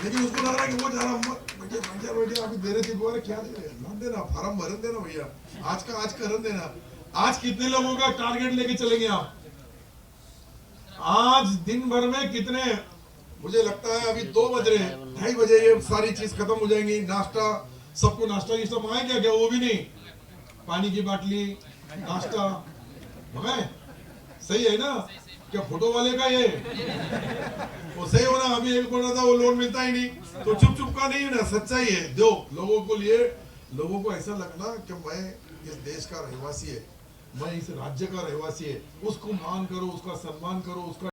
लेकिन उसको लग रहा है कि वो जा रहा बैठे अभी दे रहे थे, बोले क्या दे रहे, ना देना, फार्म भरन देना भैया, आज का आज करन देना। आज कितने लोगों का टारगेट लेके चलेंगे आप? आज दिन भर में कितने, मुझे लगता है अभी 2 बज रहे हैं, 2:30 बजे ये सारी चीज खत्म हो जाएंगी। नाश्ता, सबको नाश्ता की सब मंगाए क्या? वो भी नहीं, पानी की बाटली, नाश्ता मंगाए, सही है ना? क्या फोटो वाले का ये वो सही होना। अभी एक बोल रहा था वो लोन मिलता ही नहीं, तो चुप का नहीं ना, सच्चाई है। दो लोगों को लिए, लोगों को ऐसा लगना कि मैं इस देश का रहवासी है, मैं इस राज्य का रहवासी है, उसको मान करो, उसका सम्मान करो, उसका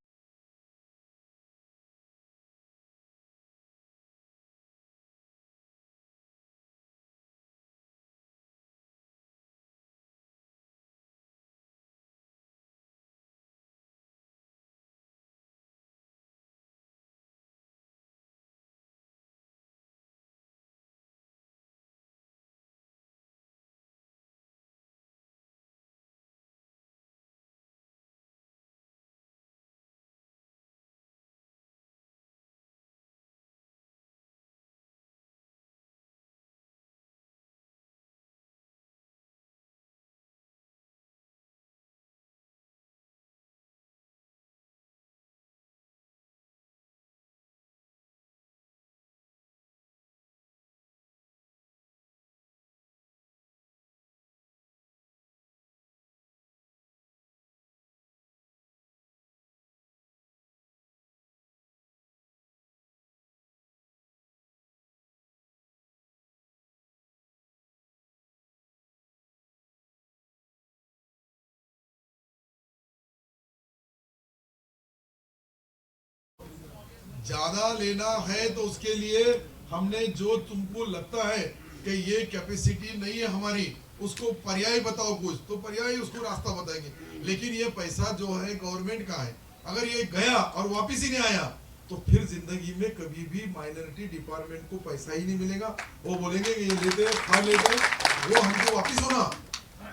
ज्यादा लेना है तो उसके लिए हमने जो तुमको लगता है कि ये कैपेसिटी नहीं है हमारी, उसको पर्याय बताओ कुछ, तो पर्याय उसको रास्ता बताएंगे। लेकिन ये पैसा जो है गवर्नमेंट का है, अगर ये गया और वापिस ही नहीं आया तो फिर जिंदगी में कभी भी माइनॉरिटी डिपार्टमेंट को पैसा ही नहीं मिलेगा। वो बोलेंगे कि ये लेते हैं, खा लेते हैं, वो हमको वापिस होना,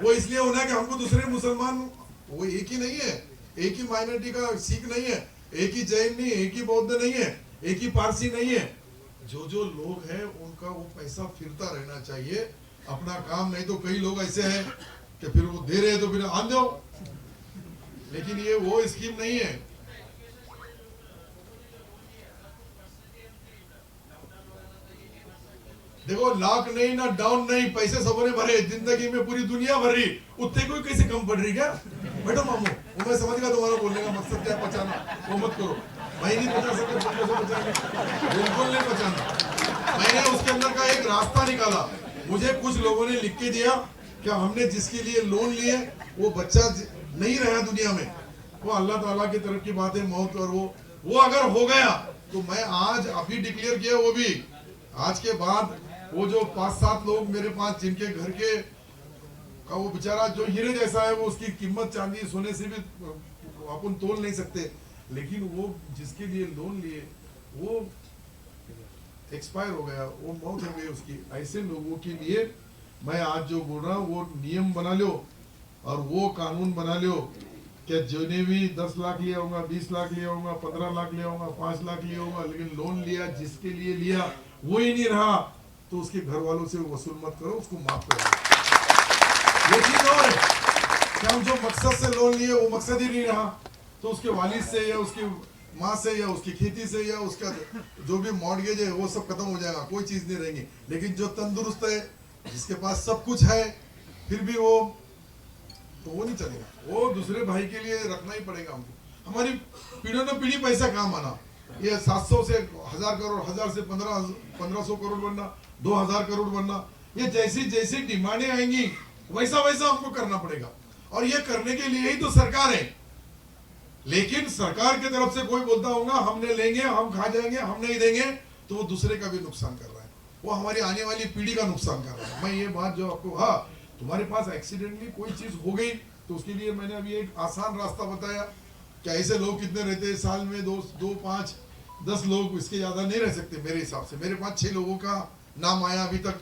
वो इसलिए होना कि हमको दूसरे मुसलमान, वो एक ही नहीं है, एक ही माइनॉरिटी का सिख नहीं है, एक ही जैन नहीं, एक ही बौद्ध नहीं है, एक ही पारसी नहीं है। जो जो लोग हैं उनका वो पैसा फिरता रहना चाहिए। अपना काम, नहीं तो कई लोग ऐसे हैं कि फिर वो दे रहे हैं तो फिर आन दो, लेकिन ये वो स्कीम नहीं है। देखो, लाख नहीं ना डाउन नहीं, पैसे सबने भरे, जिंदगी में पूरी दुनिया भरी, उतने कोई कैसे कम पड़ रही क्या? बैठो मामू, वो मैं समझ गया तुम्हारा बोलने का मकसद क्या है, पचाना वो मत करो। मैं नहीं पचा सकता, बिल्कुल नहीं पचाना। मैंने उसके अंदर का एक रास्ता निकाला। मुझे कुछ लोगों ने लिख के दिया कि हमने जिसके लिए लोन लिए वो बच्चा नहीं रहा दुनिया में, वो अल्लाह ताला की तरफ की बात है, मौत, और वो अगर हो गया तो मैं आज अभी डिक्लेयर किया, वो भी आज के बाद वो जो 5-7 लोग मेरे पास जिनके घर के का वो बेचारा जो हीरे जैसा है, वो उसकी कीमत चांदी सोने से भी अपन तोल नहीं सकते, लेकिन वो जिसके लिए लोन लिए वो एक्सपायर हो गया, वो मौत हो गई उसकी। ऐसे लोगों के लिए मैं आज जो बोल रहा हूँ, वो नियम बना लो और वो कानून बना लो कि जिन्हें भी 10 लाख लिया होगा, 20 लाख लिया होगा, 15 लाख लिया होगा, 5 लाख लिया होगा, लेकिन लोन लिया जिसके लिए लिया वो ही नहीं रहा, तो उसके घर वालों से वसूल मत करो, उसको माफ करो। ये चीज और है कि हम जो मकसद से लोन लिए वो मकसद ही नहीं रहा, तो उसके वालिद से या उसकी माँ से या उसकी खेती से या उसका जो भी मॉर्गेज है वो सब खत्म हो जाएगा, कोई चीज नहीं रहेंगी। लेकिन जो तंदुरुस्त है, जिसके पास सब कुछ है, फिर भी वो तो वो नहीं चलेगा, वो दूसरे भाई के लिए रखना ही पड़ेगा हमको। हमारी पीढ़ियों ने पीढ़ी पैसा कहाँ माना, ये 700 से 1000 करोड़, 1000 से 1500 करोड़ बनना, 2000 करोड़ बनना, ये जैसी जैसी डिमांडें आएंगी वैसा वैसा हमको करना पड़ेगा, और ये करने के लिए ही तो सरकार है। लेकिन सरकार की तरफ से कोई बोलता होगा हमने लेंगे, हम खा जाएंगे, हम नहीं देंगे, तो वो दूसरे का भी नुकसान कर रहा है, वो हमारी आने वाली पीढ़ी का नुकसान कर रहा है। मैं ये बात जो आपको, हाँ तुम्हारे पास एक्सीडेंटली कोई चीज हो गई तो उसके लिए मैंने अभी एक आसान रास्ता बताया कि ऐसे लोग कितने रहते हैं साल में, 2, 5, 10 लोग, इसके ज्यादा नहीं रह सकते मेरे हिसाब से। मेरे पास 6 लोगों का नाम आया अभी तक,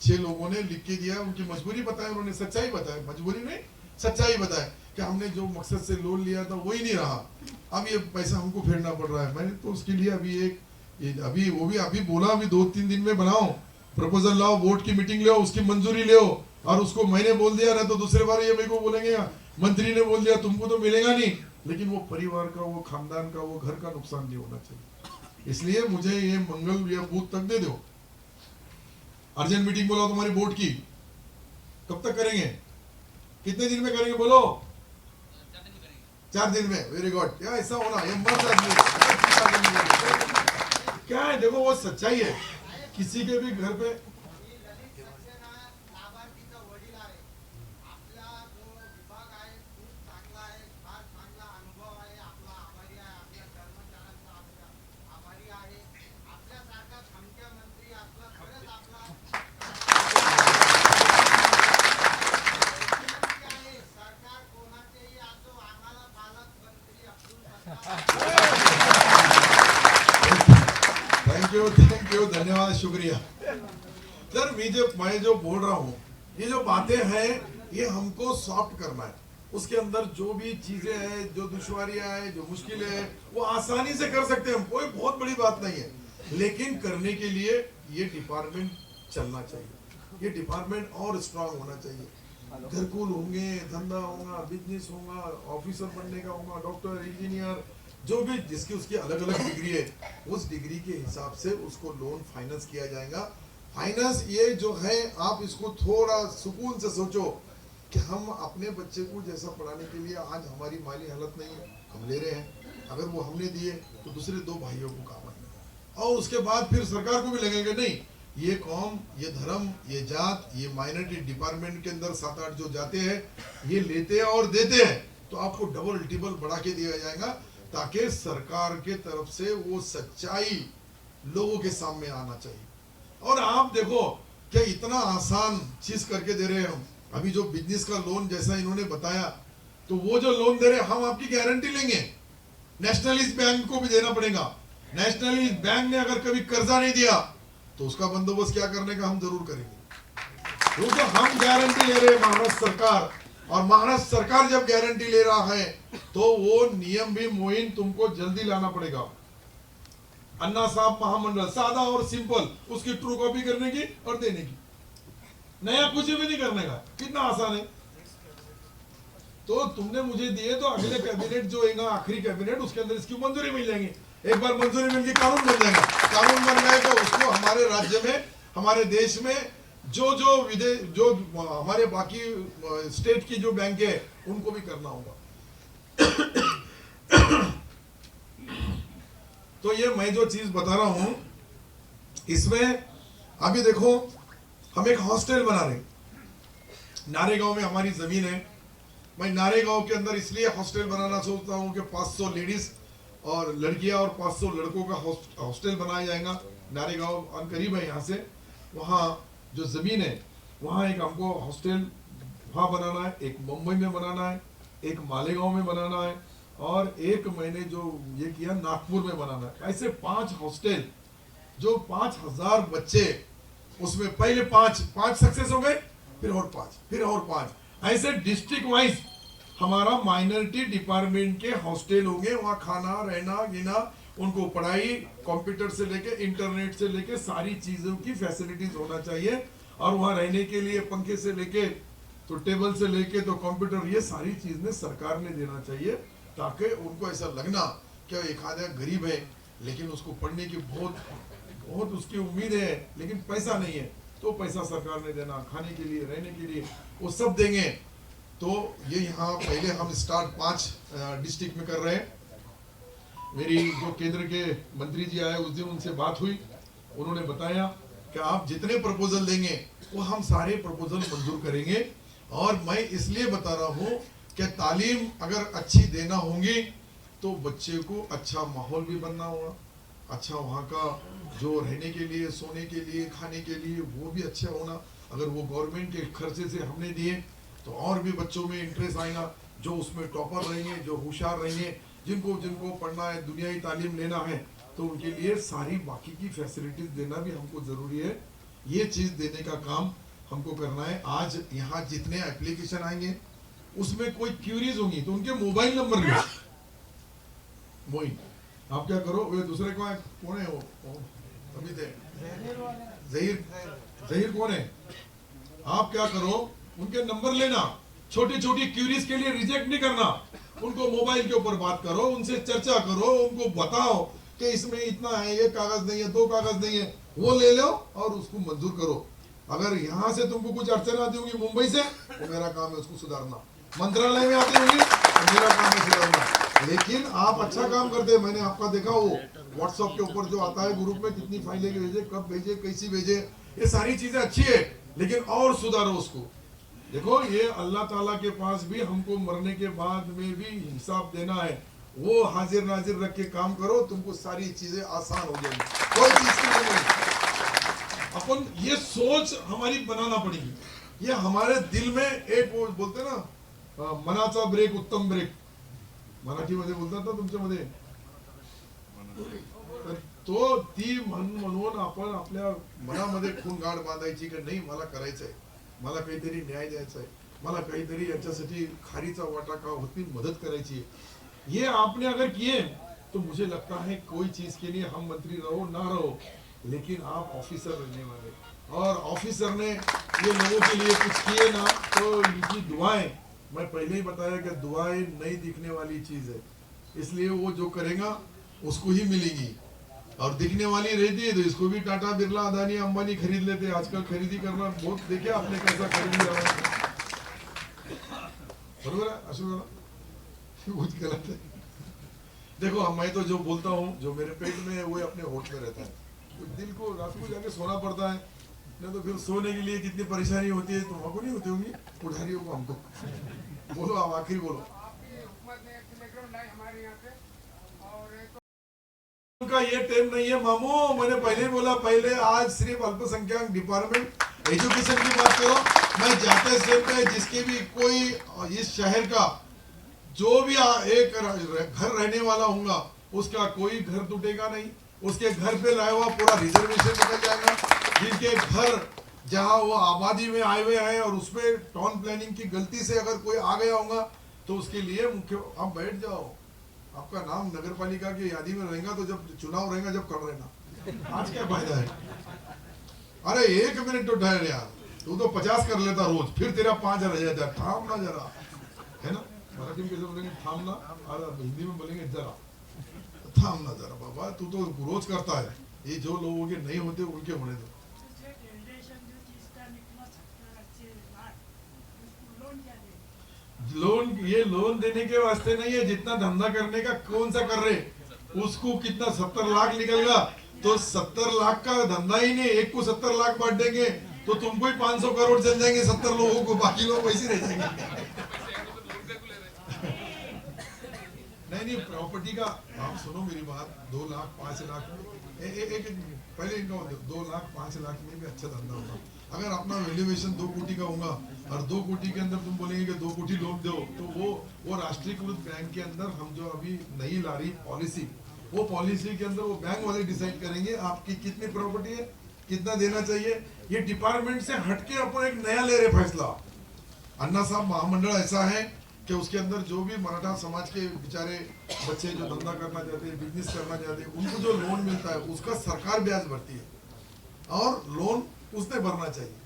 6 लोगों ने लिख के दिया, उनकी मजबूरी बताया, उन्होंने सच्चाई बताया, मजबूरी नहीं सच्चाई बताया कि हमने जो मकसद से लोन लिया था वही नहीं रहा, अब ये पैसा हमको फेरना पड़ रहा है। मैंने तो उसके लिए अभी वो भी अभी बोला, अभी 2-3 दिन में बनाओ प्रपोजल, लाओ, वोट की मीटिंग लो, उसकी मंजूरी लो, और उसको मैंने बोल दिया ना तो दूसरे बार ये मेरे को बोलेंगे मंत्री ने बोल दिया तुमको तो मिलेगा नहीं, लेकिन वो परिवार का, वो खानदान का, वो घर का नुकसान नहीं होना चाहिए। इसलिए मुझे ये मंगल या बूथ तक दे दो। अर्जेंट मीटिंग बोला तुम्हारी बोर्ड की, कब तक करेंगे, कितने दिन में करेंगे बोलो? 4 दिन में। वेरी गुड, क्या ऐसा होना, ये मत आदमी क्या है, देखो वो सच्चाई है, किसी के भी घर पे थैंक यू, धन्यवाद, शुक्रिया। सर मैं जो बोल रहा हूँ, ये जो बातें हैं ये हमको सॉफ्ट करना है, उसके अंदर जो भी चीजें हैं, जो दुश्वारियां हैं, जो मुश्किलें हैं, वो आसानी से कर सकते हैं, कोई बहुत बड़ी बात नहीं है। लेकिन करने के लिए ये डिपार्टमेंट चलना चाहिए, ये डिपार्टमेंट और स्ट्रांग होना चाहिए। घरकुल होंगे, धंधा होगा, बिजनेस होगा, ऑफिसर बनने का होगा, डॉक्टर, इंजीनियर, जो भी जिसकी उसकी अलग अलग डिग्री है, उस डिग्री के हिसाब से उसको लोन फाइनेंस किया जाएगा। फाइनेंस ये जो है, आप इसको थोड़ा सुकून से सोचो कि हम अपने बच्चे को जैसा पढ़ाने के लिए, आज हमारी माली हालत नहीं है, हम ले रहे हैं, अगर वो हमने दिए तो दूसरे 2 भाइयों को काम आएंगे, और उसके बाद फिर सरकार को भी लगेगा नहीं, ये कौम, ये धर्म, ये जात, ये माइनॉरिटी डिपार्टमेंट के अंदर 7-8 जो जाते हैं, ये लेते हैं और देते हैं, तो आपको डबल टिबल बढ़ा के दिया जाएगा, ताकि सरकार के तरफ से वो सच्चाई लोगों के सामने आना चाहिए। और आप देखो कि इतना आसान चीज करके दे रहे हैं हम, अभी जो बिजनेस का लोन जैसा इन्होंने बताया, तो वो जो लोन दे रहे हैं हम आपकी गारंटी लेंगे, नेशनलिस्ट बैंक को भी देना पड़ेगा। नेशनलिस्ट बैंक ने अगर कभी कर्जा नहीं दिया तो उसका बंदोबस्त क्या करने का हम जरूर करेंगे, क्योंकि हम गारंटी ले रहे हैं महाराष्ट्र सरकार, और महाराष्ट्र सरकार जब गारंटी ले रहा है तो वो नियम भी मोइन तुमको जल्दी लाना पड़ेगा। अन्ना साहब महामंडल, सादा और सिंपल, उसकी ट्रू कॉपी करने की और देने की, नया कुछ भी नहीं करने का, कितना आसान है। तो तुमने मुझे दिए तो अगले कैबिनेट जो है आखिरी कैबिनेट उसके अंदर इसकी मंजूरी मिल जाएगी। एक बार मंजूरी मिल गई कानून बन जाएगा, कानून बन गए तो उसको हमारे राज्य में हमारे देश में जो विदेश जो हमारे बाकी स्टेट की जो बैंक है उनको भी करना होगा। तो ये मैं जो चीज बता रहा हूं इसमें अभी देखो हम एक हॉस्टल बना रहे हैं। नारेगांव में हमारी जमीन है, मैं नारेगांव के अंदर इसलिए हॉस्टल बनाना सोचता हूं कि 500 लेडीज और लड़कियां और 500 लड़कों का हॉस्टल बनाया जाएगा। नारेगांव करीब है यहाँ से, वहाँ जो जमीन है वहाँ एक हमको हॉस्टल वहाँ बनाना है, एक मुंबई में बनाना है, एक मालेगांव में बनाना है और एक मैंने जो ये किया नागपुर में बनाना है। ऐसे 5 हॉस्टल जो 5000 बच्चे, उसमें पहले 5 सक्सेस हो गए, फिर और 5, फिर और 5, ऐसे डिस्ट्रिक्ट वाइज हमारा माइनॉरिटी डिपार्टमेंट के हॉस्टल होंगे। वहाँ खाना रहना गिना, उनको पढ़ाई, कंप्यूटर से लेके इंटरनेट से लेके सारी चीजों की फैसिलिटीज होना चाहिए। और वहाँ रहने के लिए पंखे से लेके तो टेबल से लेके तो कंप्यूटर, ये सारी चीजें सरकार ने देना चाहिए ताकि उनको ऐसा लगना कि एक आधा गरीब है लेकिन उसको पढ़ने की बहुत उसकी उम्मीद है लेकिन पैसा नहीं है, तो पैसा सरकार ने देना, खाने के लिए रहने के लिए वो सब देंगे। तो ये यहाँ पहले हम स्टार्ट 5 डिस्ट्रिक्ट में कर रहे हैं। मेरी जो केंद्र के मंत्री जी आए उस दिन उनसे बात हुई, उन्होंने बताया कि आप जितने प्रपोजल देंगे वो हम सारे प्रपोजल मंजूर करेंगे। और मैं इसलिए बता रहा हूँ कि तालीम अगर अच्छी देना होगी तो बच्चे को अच्छा माहौल भी बनना होगा, अच्छा वहाँ का जो रहने के लिए, सोने के लिए, खाने के लिए वो भी अच्छा होना। अगर वो गवर्नमेंट के खर्चे से हमने दिए तो और भी बच्चों में इंटरेस्ट आएगा, जो उसमें टॉपर रहेंगे, जो होशियार रहेंगे, जिनको पढ़ना है, दुनियाई तालीम लेना है, तो उनके लिए सारी बाकी की फैसिलिटीज देना भी हमको जरूरी है। ये चीज देने का काम हमको करना है। आज यहाँ जितने एप्लीकेशन आएंगे उसमें कोई क्यूरीज होंगी तो उनके मोबाइल नंबर लो। मोइन आप क्या करो, वे दूसरे कौन है वो अभी थे जहीर कौन है, आप क्या करो उनके नंबर लेना, छोटी छोटी क्यूरीज के लिए रिजेक्ट नहीं करना, उनको मोबाइल के ऊपर बात करो, उनसे चर्चा करो, उनको बताओ कि इसमें इतना है, ये कागज नहीं है, 2 कागज नहीं है, वो ले लो और उसको मंजूर करो। अगर यहाँ से तुमको कुछ अड़चन आती होगी मुंबई से, तो मेरा काम है उसको सुधारना। मंत्रालय में आती होगी तो मेरा काम है सुधारना। लेकिन आप अच्छा काम करते हैं, मैंने आपका देखा वो व्हाट्सएप के ऊपर जो आता है ग्रुप में, कितनी फाइलें भेजे, कब भेजे, कैसी भेजे, ये सारी चीजें अच्छी है लेकिन और सुधारो उसको। देखो ये अल्लाह ताला के पास भी हमको मरने के बाद में भी हिसाब देना है, वो हाजिर नाजिर रख के काम करो, तुमको सारी चीजें आसान हो जाएंगी, कोई चीज की नहीं। अपन ये सोच हमारी बनाना पड़ेगी। ये हमारे दिल में एक वो बोलते ना मनाचा ब्रेक उत्तम ब्रेक, मराठी मध्ये बोलतात ना तुमच्यामध्ये, तो ती म्हणून आपण आपल्या मनामध्ये खून गाड बांधायची की नाही मला करायचंय, मला काहीतरी न्याय द्यायचा है, मला काहीतरी याच्यासाठी खारीचा वाटा का होती मदद करायची है। ये आपने अगर किए तो मुझे लगता है कोई चीज के लिए हम मंत्री रहो ना रहो, लेकिन आप ऑफिसर रहने वाले, और ऑफिसर ने ये लोगों के लिए कुछ किए ना तो इनकी दुआएं, मैं पहले ही बताया कि दुआएं नहीं दिखने वाली चीज है, इसलिए वो जो करेगा उसको ही मिलेगी। और दिखने वाली रहती है तो इसको भी टाटा बिरला अदानी अंबानी खरीद लेते हैं। आजकल खरीदी करना बहुत देखे आपने कैसा खरीद लिया, बरोबर है अशोक, कुछ गलत है। देखो मैं तो जो बोलता हूँ जो मेरे पेट में है वो अपने होठ में रहता है, तो दिल को रात को जाके सोना पड़ता है, नहीं तो फिर सोने के लिए कितनी परेशानी होती है, तुमको नहीं होती होगी, पुजारियों को हमको। बोलो आप आखिरी बोलो। उनका ये टाइम नहीं है मामू, मैंने पहले बोला, पहले आज सिर्फ अल्पसंख्यक डिपार्टमेंट एजुकेशन की बात करो। मैं जाते से पे जिसके भी कोई इस शहर का जो भी एक घर रहने वाला होगा उसका कोई घर टूटेगा नहीं, उसके घर पे लाया हुआ पूरा रिजर्वेशन निकल जाएगा। जिनके घर जहां वो आबादी में आए हुए हैं और उसमें टाउन प्लानिंग की गलती से अगर कोई आ गया होगा तो उसके लिए मुख्य, आप बैठ जाओ, आपका नाम नगर पालिका की यादी में रहेगा, तो जब चुनाव रहेगा जब कर लेना, आज क्या फायदा है। अरे 1 मिनट तो ठहर यार, तू तो 50 कर लेता रोज, फिर तेरा 5 रह जाता। थाम ना जरा, है ना? मराठी में कैसे बोलेंगे? थाम ना, और हिंदी में बोलेंगे जरा, थाम ना जरा बाबा, तू तो रोज करता है। ये जो लोगों के नहीं होते उनके होने दो। लोन, ये लोन देने के वास्ते नहीं है, जितना धंधा करने का कौन सा कर रहे, उसको कितना 70 लाख निकलेगा, तो 70 लाख का धंधा ही नहीं, एक को 70 लाख बांट देंगे तो तुमको ही 500 करोड़ चल जाएंगे 70 लोगों को, बाकी लोग वैसे रह जाएंगे। नहीं, प्रॉपर्टी का आप सुनो मेरी बात, 2 लाख 5 लाख एक पहले इनका 2 लाख 5 लाख में भी अच्छा धंधा होगा। अगर अपना वैल्यूएशन 2 कोटी का होगा और 2 कोटी के अंदर तुम बोलेंगे कि 2 कोटी लोन दो, तो वो राष्ट्रीयकृत बैंक के अंदर हम जो अभी नई ला रही पॉलिसी, वो पॉलिसी के अंदर वो बैंक वाले डिसाइड करेंगे आपकी कितनी प्रॉपर्टी है, कितना देना चाहिए। ये डिपार्टमेंट से हटके अपन एक नया ले रहे फैसला। अन्ना साहब महामंडल ऐसा है कि उसके अंदर जो भी मराठा समाज के बेचारे बच्चे जो धंधा करना चाहते हैं, बिजनेस करना चाहते हैं, उनको जो लोन मिलता है उसका सरकार ब्याज भरती है और लोन उसने भरना चाहिए।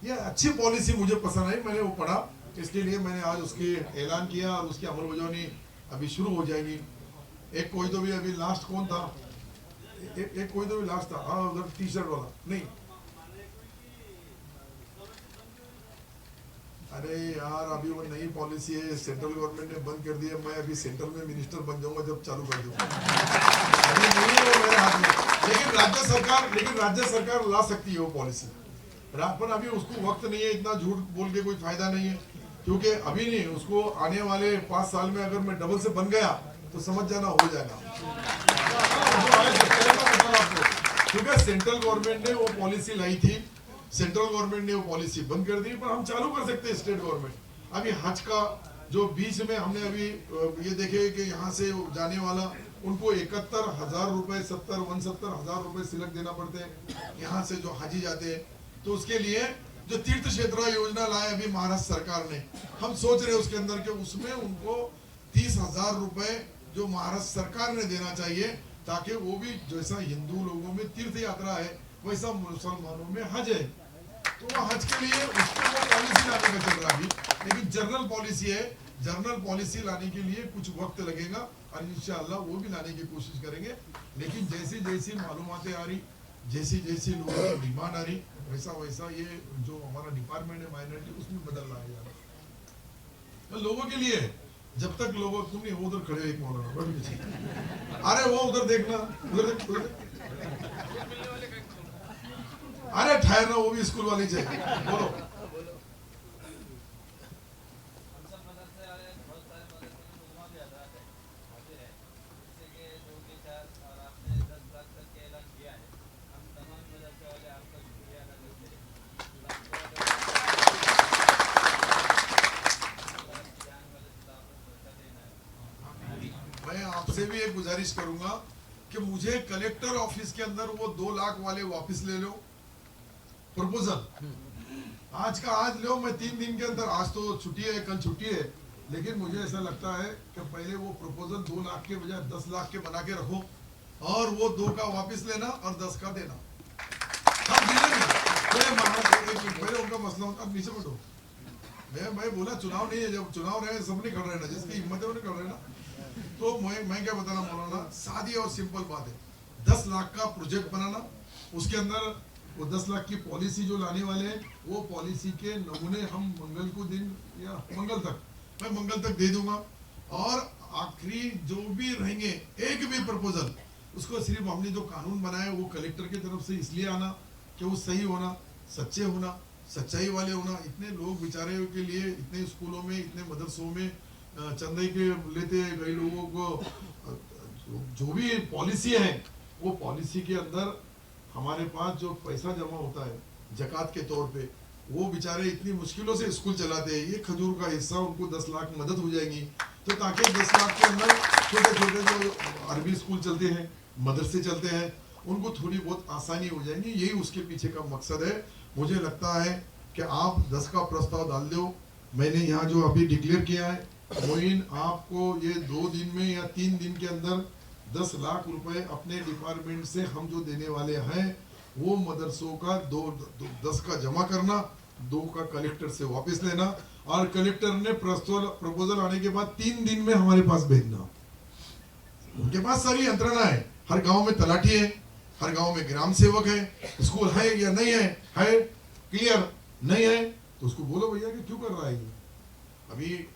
ये अच्छी पॉलिसी मुझे पसंद आई, मैंने वो पढ़ा, इसके लिए मैंने आज उसकी ऐलान किया और उसकी अमलबजावनी अभी शुरू हो जाएगी। एक कोई तो भी अभी लास्ट कौन था, एक कोई तो भी लास्ट था, हाँ उधर टी शर्ट वाला नहीं, अरे यार अभी वो नई पॉलिसी है, सेंट्रल गवर्नमेंट ने बंद कर दी है। मैं अभी सेंट्रल में मिनिस्टर बन जाऊंगा जब चालू कर दूंगा, अभी नहीं है वो मेरे हाथ में। लेकिन राज्य सरकार ला सकती है वो पॉलिसी, पर अभी उसको वक्त नहीं है, इतना झूठ बोल के कोई फायदा नहीं है, क्योंकि अभी नहीं, उसको आने वाले 5 साल में अगर मैं डबल से बन गया तो समझ जाना हो जाएगा। क्योंकि सेंट्रल गवर्नमेंट ने वो पॉलिसी लाई थी, सेंट्रल गवर्नमेंट ने वो पॉलिसी बंद कर दी, पर हम चालू कर सकते हैं स्टेट गवर्नमेंट। अभी हज का जो बीच में हमने अभी ये देखे कि यहाँ से जाने वाला उनको 71,000 रुपए 71,000 रुपए सिलक देना पड़ते हैं यहाँ से जो हाजी जाते हैं। तो उसके लिए जो तीर्थ क्षेत्र योजना लाए अभी महाराष्ट्र सरकार ने, हम सोच रहे हैं उसके अंदर के उसमें उनको 30,000 रुपए जो महाराष्ट्र सरकार ने देना चाहिए, ताकि वो भी जैसा हिंदू लोगों में तीर्थ यात्रा है वैसा मुसलमानों में हज है, तो वो हज के लिए उसको वो पॉलिसी लाने का चल रहा है। लेकिन जनरल पॉलिसी है, जनरल पॉलिसी लाने के लिए कुछ वक्त लगेगा और इंशाअल्लाह वो भी लाने की कोशिश करेंगे। लेकिन जैसी जैसी मालूमातें आ रही, जैसी जैसी लोगों की डिमांड आ रही, वैसा वैसा ये जो हमारा डिपार्टमेंट है माइनॉरिटी, उसमें बदल रहा है यार, तो लोगों के लिए। जब तक लोगों, तुम नहीं उधर खड़े एक मौलाना बैठ पीछे, अरे वो उधर देखना, उधर अरे ठहरना, वो भी स्कूल वाली चाहिए, बोलो। मैं आपसे भी एक गुजारिश करूंगा कि मुझे कलेक्टर ऑफिस के अंदर वो 2 लाख वाले वापस ले लो प्रपोजल, आज का आज लो, मैं 3 दिन के अंदर, आज तो छुट्टी है, कल छुट्टी है, लेकिन मुझे ऐसा लगता है कि पहले वो प्रपोजल 2 लाख के बजाय 10 लाख के बना के रखो और वो 2 का वापस लेना और 10 का देना, तब पहले उनका मसला होता। अब नीचे बैठो, मैं बोला चुनाव नहीं है, जब चुनाव रहे सब नहीं कर रहे ना, जिसकी हिम्मत है वो नहीं कर रहे ना, तो मैं क्या बताना मौलाना, सादी और सिंपल बात है, 10 लाख का प्रोजेक्ट बनाना, उसके अंदर वो 10 लाख की पॉलिसी जो लाने वाले हैं, वो पॉलिसी के नमूने हम मंगल को दिन या मंगल तक, मैं मंगल तक दे दूंगा, और आखिरी जो भी रहेंगे एक भी प्रपोजल, उसको सिर्फ हमने जो कानून बनाया वो कलेक्टर की तरफ से इसलिए आना कि वो सही होना, सच्चे होना, सच्चाई वाले होना। इतने लोग बेचारे के लिए, इतने स्कूलों में, इतने मदरसों में चंदे के लेते कई लोगों को, जो भी पॉलिसी है वो पॉलिसी के अंदर हमारे पास जो पैसा जमा होता है जकात के तौर पे, वो बेचारे इतनी मुश्किलों से स्कूल चलाते हैं, ये खजूर का हिस्सा उनको 10 लाख मदद हो जाएगी, तो ताकि 10 लाख के अंदर छोटे छोटे जो अरबी स्कूल चलते हैं, मदरसे चलते हैं, उनको थोड़ी बहुत आसानी हो जाएगी। यही उसके पीछे का मकसद है। मुझे लगता है कि आप 10 का प्रस्ताव डाल दो, मैंने यहाँ जो अभी डिक्लेयर किया है, मोइन आपको ये 2 दिन में या 3 दिन के अंदर 10 लाख रुपए अपने डिपार्टमेंट से हम जो देने वाले हैं, वो मदरसों का 10 का जमा करना 2 का कलेक्टर से वापस लेना और कलेक्टर ने प्रपोजल आने के बाद 3 दिन में हमारे पास भेजना। उनके पास सारी यंत्रणा है, हर गांव में तलाठी है, हर गांव में ग्राम सेवक है, स्कूल है या नहीं है क्लियर नहीं है तो उसको बोलो भैया कि क्यों कर रहा है ये। अभी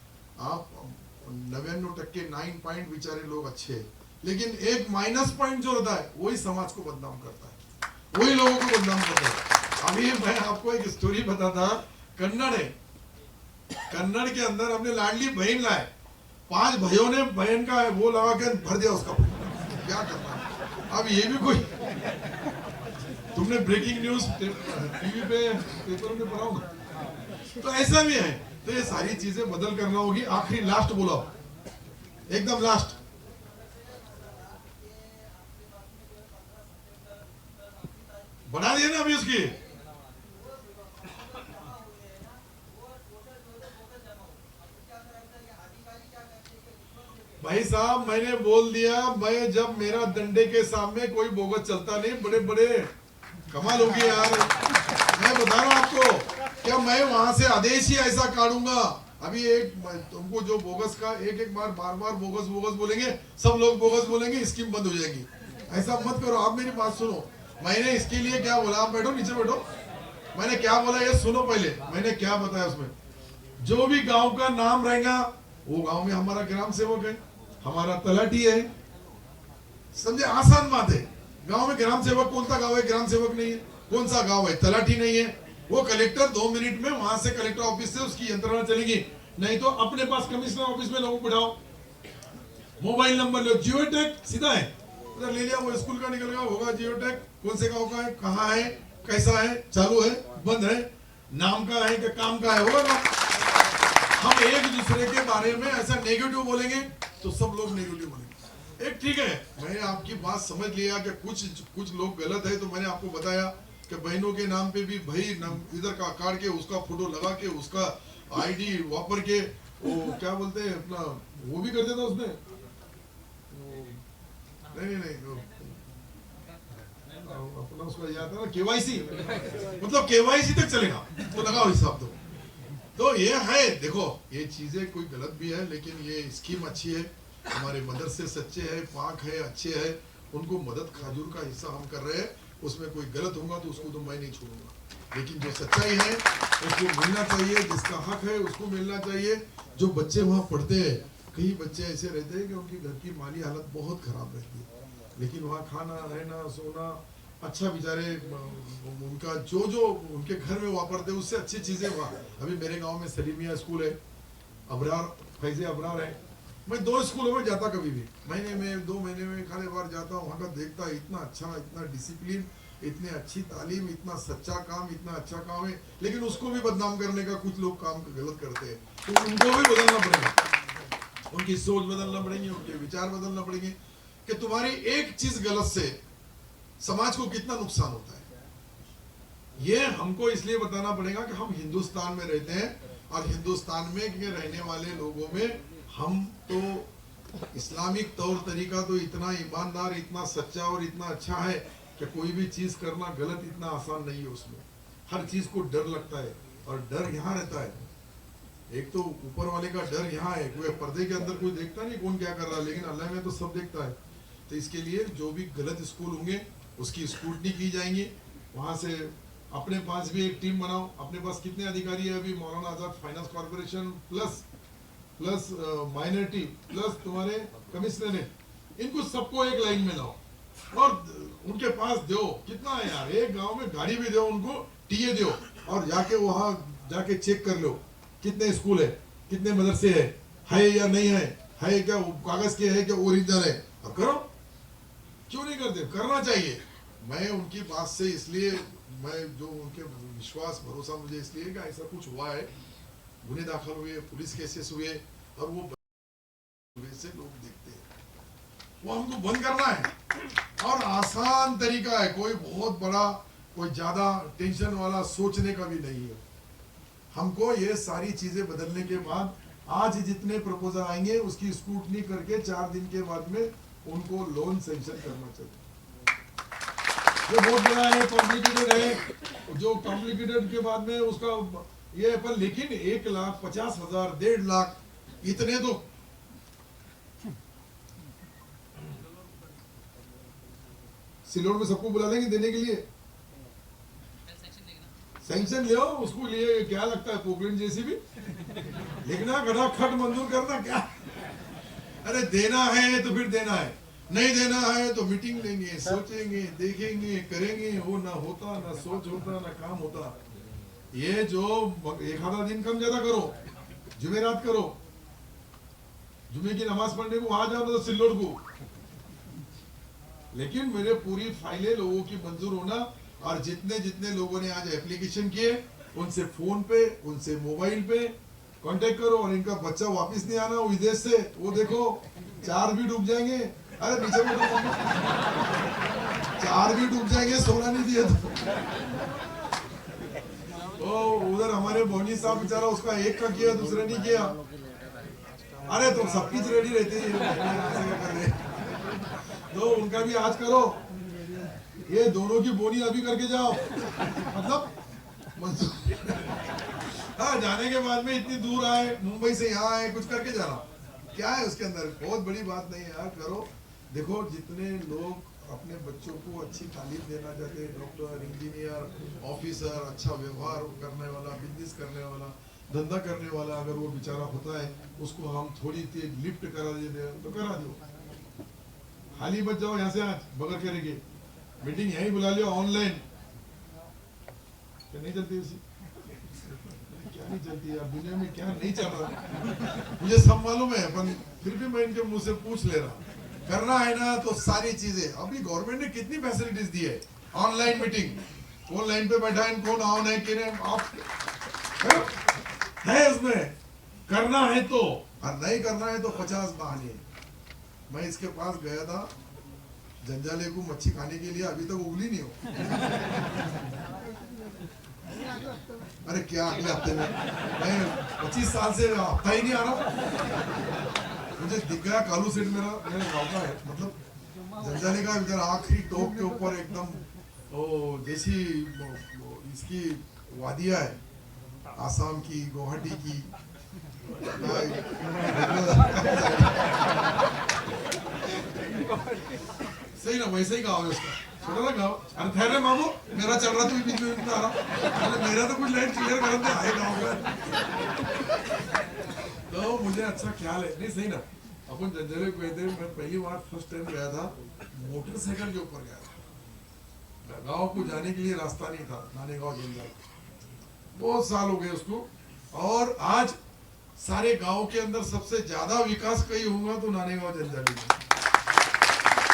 आप 99% 9 पॉइंट बेचारे लोग अच्छे हैं, लेकिन एक माइनस पॉइंट जो होता है वही समाज को बदनाम करता है, वही लोगों को बदनाम करता है। अभी मैं आपको एक स्टोरी बताता, कन्नड़ है, कन्नड़ के अंदर हमने लाडली बहन लाए, 5 भाइयों ने बहन का वो लगा के भर दिया उसका, क्या करना है। अब ये भी कोई, तुमने ब्रेकिंग न्यूज टीवी पे पेपर में पढ़ा होगा, तो ऐसा भी है। तो ये सारी चीजें बदल करना होगी। आखिरी लास्ट बोलो, एकदम लास्ट, बना दिया ना अभी उसकी। भाई साहब मैंने बोल दिया, मैं जब मेरा डंडे के सामने कोई बोगस चलता नहीं, बड़े बड़े कमाल होगी यार। मैं बता रहा हूं आपको, क्या मैं वहां से आदेश ही ऐसा काटूंगा। अभी एक तुमको जो बोगस का एक बार बार बोगस बोगस बोलेंगे, सब लोग बोगस बोलेंगे, स्कीम बंद हो जाएगी। ऐसा मत करो। आप मेरी बात सुनो, मैंने इसके लिए क्या बोला, आप बैठो नीचे बैठो, मैंने क्या बोला ये सुनो। पहले मैंने क्या बताया उसमें, जो भी गांव का नाम रहेगा वो गांव में हमारा ग्राम सेवक है, हमारा तलाटी है, समझे, आसान बात है। गांव में ग्राम सेवक, कौन सा गांव है ग्राम सेवक नहीं है, कौन सा गांव है तलाटी नहीं है, वो कलेक्टर 2 मिनट में वहां से कलेक्टर ऑफिस से उसकी यंत्रणा चलेगी। नहीं तो अपने पास कमिश्नर ऑफिस में लोगों को बिठाओ, मोबाइल नंबर लो, जियो टैग सीधा है, उधर ले लिया, वो स्कूल का निकल गया, होगा जियो टैग, कौन से गांव का है, कहाँ है, कैसा है, चालू है, बंद है, नाम का है कि काम का है, होगा ना। हम एक दूसरे के बारे में ऐसा नेगेटिव बोलेंगे तो सब लोग नेगेटिव बोलेंगे। एक ठीक है, मैंने आपकी बात समझ लिया कि कुछ लोग गलत है, तो मैंने आपको बताया कि बहनों के नाम पे भी भाई इधर का काट के उसका फोटो लगा के उसका आईडी वापर के वो क्या बोलते हैं अपना वो भी कर देता उसने, नहीं अपना उसका याद है ना, केवाईसी, मतलब केवाईसी तक चलेगा तो लगाओ हिसाब। तो ये है, देखो ये चीजें कोई गलत भी है, लेकिन ये स्कीम अच्छी है, हमारे मदरसे सच्चे हैं, पाक है, अच्छे है, उनको मदद खाजूर का हिस्सा हम कर रहे हैं। उसमें कोई गलत होगा तो उसको तो मैं नहीं छोड़ूंगा, लेकिन जो सच्चाई है उसको मिलना चाहिए, जिसका हक है उसको मिलना चाहिए। जो बच्चे वहाँ पढ़ते हैं, कई बच्चे ऐसे रहते हैं कि उनकी घर की माली हालत बहुत खराब रहती है, लेकिन वहाँ खाना रहना सोना अच्छा, बेचारे उनका जो उनके घर में वापरते उससे अच्छी चीजें वहाँ। अभी मेरे गांव में सलीमिया स्कूल है, अबरार फैजे अबरार है, मैं 2 स्कूलों में जाता, कभी भी महीने में 2 महीने में खाली बार जाता हूँ, वहाँ का देखता, इतना अच्छा, इतना डिसिप्लिन, इतनी अच्छी तालीम, इतना सच्चा काम, इतना अच्छा काम है, लेकिन उसको भी बदनाम करने का कुछ लोग काम गलत करते हैं। तो उनको भी बदलना पड़ेगा, उनकी सोच बदलना पड़ेगी, उनके विचार बदलना पड़ेंगे कि तुम्हारी एक चीज गलत से समाज को कितना नुकसान होता है। ये हमको इसलिए बताना पड़ेगा कि हम हिंदुस्तान में रहते हैं, और हिंदुस्तान में रहने वाले लोगों में हम तो इस्लामिक तौर तरीका तो इतना ईमानदार, इतना सच्चा और इतना अच्छा है कि कोई भी चीज करना गलत इतना आसान नहीं है। उसमें हर चीज को डर लगता है, और डर यहाँ रहता है। एक तो ऊपर वाले का डर यहाँ है, कोई पर्दे के अंदर कोई देखता नहीं कौन क्या कर रहा है, लेकिन अल्लाह में तो सब देखता है। तो इसके लिए जो भी गलत स्कूल होंगे उसकी स्क्रूटनी की जाएंगी। वहां से अपने पास भी एक टीम बनाओ, अपने पास कितने अधिकारी है अभी, Maulana Azad finance corporation plus minority plus तुम्हारे कमिश्नर है, इनको सबको एक लाइन में लाओ और उनके पास दो। कितना है यार, एक गांव में गाड़ी भी दो, उनको टीए दो, और जाके वहां जाके चेक कर लो कितने स्कूल है, कितने मदरसे है या नहीं है क्या कागज के है क्या ओरिजिनल है, और करो। क्यों नहीं करते, करना चाहिए। मैं उनकी बात से इसलिए, मैं जो उनके विश्वास भरोसा मुझे इसलिए कि ऐसा कुछ हुआ है, गुने दाखिल हुए, पुलिस केसेस हुए, और वो से लोग देखते हैं, वो हमको बंद करना है। और आसान तरीका है, कोई बहुत बड़ा, कोई ज्यादा टेंशन वाला सोचने का भी नहीं है। हमको ये सारी चीजें बदलने के बाद आज जितने प्रपोजल आएंगे उसकी स्क्रूटनी करके 4 दिन के बाद में उनको लोन सैंक्शन करना चाहिए। ये बहुत बड़ा है, कॉम्प्लिकेटेड है, जो कॉम्प्लिकेटेड के बाद में उसका ये पर, लेकिन 1,50,000 1,50,000 इतने तो सिल्लोड में सबको बुला लेंगे देने के लिए, सैंक्शन ले आओ उसको लिए, क्या लगता है पोकलेन जैसी भी लिखना, गधा खट मंजूर करना क्या, अरे देना है तो फिर देना है, नहीं देना है तो मीटिंग लेंगे, सोचेंगे, देखेंगे, करेंगे, वो ना होता, ना सोच होता, ना काम होता। ये जो एक आधा दिन कम ज्यादा करो, जुमेरात करो, जुमे की नमाज पढ़ने को वहां जाओ तो सिल्लोड को, लेकिन मेरे पूरी फाइलें लोगों की मंजूर होना, और जितने जितने लोगों ने आज एप्लीकेशन किए उनसे फोन पे, उनसे मोबाइल पे कांटेक्ट करो, और इनका बच्चा वापस नहीं आना वो विदेश से, वो देखो 4 भी डूब जाएंगे, अरे नीचे में डूब 4 भी डूब जाएंगे, सोना नहीं दिए तो उधर हमारे बोनी साहब बेचारा उसका एक का किया, दूसरे नहीं किया, अरे तो सबकी रेडी रहती है तो उनका भी आज करो, ये दोनों की बोनी अभी करके जाओ, मतलब हाँ, जाने के बाद में इतनी दूर आए, मुंबई से यहाँ आए, कुछ करके जाना, क्या है उसके अंदर, बहुत बड़ी बात नहीं है यार, करो। देखो जितने लोग अपने बच्चों को अच्छी तालीम देना चाहते हैं, डॉक्टर, इंजीनियर, ऑफिसर, अच्छा व्यवहार करने वाला, बिजनेस करने वाला, धंधा करने वाला, अगर वो बेचारा होता है उसको हम थोड़ी तेज लिफ्ट करा देते तो करा दो, खाली बच जाओ यहाँ से, आज बगैर करेंगे मीटिंग यहीं बुला लियो ऑनलाइन, क्या नहीं चलती उसी, क्या नहीं चलती यार दुनिया में, क्या नहीं चल रहा मुझे सब मालूम है, पर फिर भी मैं इनके मुंह से पूछ ले रहा, करना है ना तो सारी चीजें, अभी गवर्नमेंट ने कितनी फैसिलिटीज दी है, ऑनलाइन मीटिंग, कौन लाइन पे बैठा है, कौन ऑन है कि नहीं, आप है उसमें, करना है तो, और नहीं करना है तो 50 बहाने। मैं इसके पास गया था जंजाले को मच्छी खाने के लिए, अभी तक उगली नहीं हो, अरे क्या अगले हफ्ते में, मैं 25 साल से हफ्ता ही नहीं आ रहा, मुझे दिख गया कालू सेठ मेरा, मेरे गाँव का है, मतलब जंजाले का इधर आखिरी टॉप के ऊपर एकदम ओ जैसी इसकी वादिया है, आसाम की, गुवाहाटी की, सही ना, वैसे ही गाँव है उसका, छोटा सा गाँव, अरे ठहरे मामू, मेरा चल रहा, तू बीच में आ रहा, मेरा तो कुछ लाइन क्लियर कर दे, आए गाँव का, तो मुझे अच्छा ख्याल है, नहीं सही ना, अपन जंजाले गए थे, मैं पहली बार फर्स्ट टाइम गया था, मोटरसाइकिल के ऊपर गया था, गाँव को जाने के लिए रास्ता नहीं था, नानेगांव जंजाल, बहुत साल हो गए उसको, और आज सारे गांव के अंदर सबसे ज्यादा विकास कहीं होगा तो नानेगांव जंजाली में,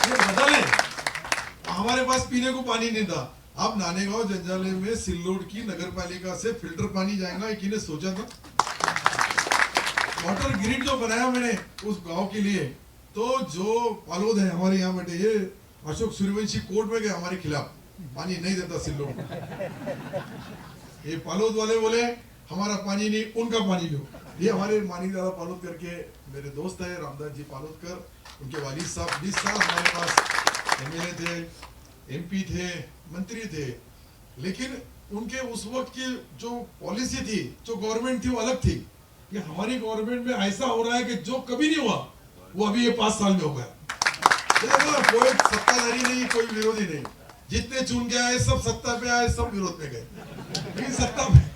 ये बदल है, हमारे पास पीने को पानी नहीं था, अब नानेगांव जंजाले में सिल्लोड की नगर पालिका से फिल्टर पानी जाएगा, एक ने सोचा था, वाटर ग्रिड जो बनाया मैंने उस गांव के लिए, तो जो पालोद है हमारे यहाँ बैठे, ये अशोक सूर्यवंशी कोर्ट में गए हमारे खिलाफ, पानी नहीं देता सिल्लोड, ये पालोद वाले बोले हमारा पानी नहीं, उनका पानी लो, ये हमारे मानी दादा पालोद करके मेरे दोस्त है रामदास जी पालोदकर, उनके वालिद साहब 20 साल हमारे पास एमएलए थे, एमपी थे, मंत्री थे, लेकिन उनके उस वक्त की जो पॉलिसी थी, जो गवर्नमेंट थी वो अलग थी, ये हमारी गवर्नमेंट में ऐसा हो रहा है कि जो कभी नहीं हुआ वो अभी ये 5 साल में हो गया, कोई सत्ताधारी नहीं, कोई विरोधी नहीं, जितने चुन के आए सब सत्ता पे आए, सब विरोध में गए, लेकिन सत्ता में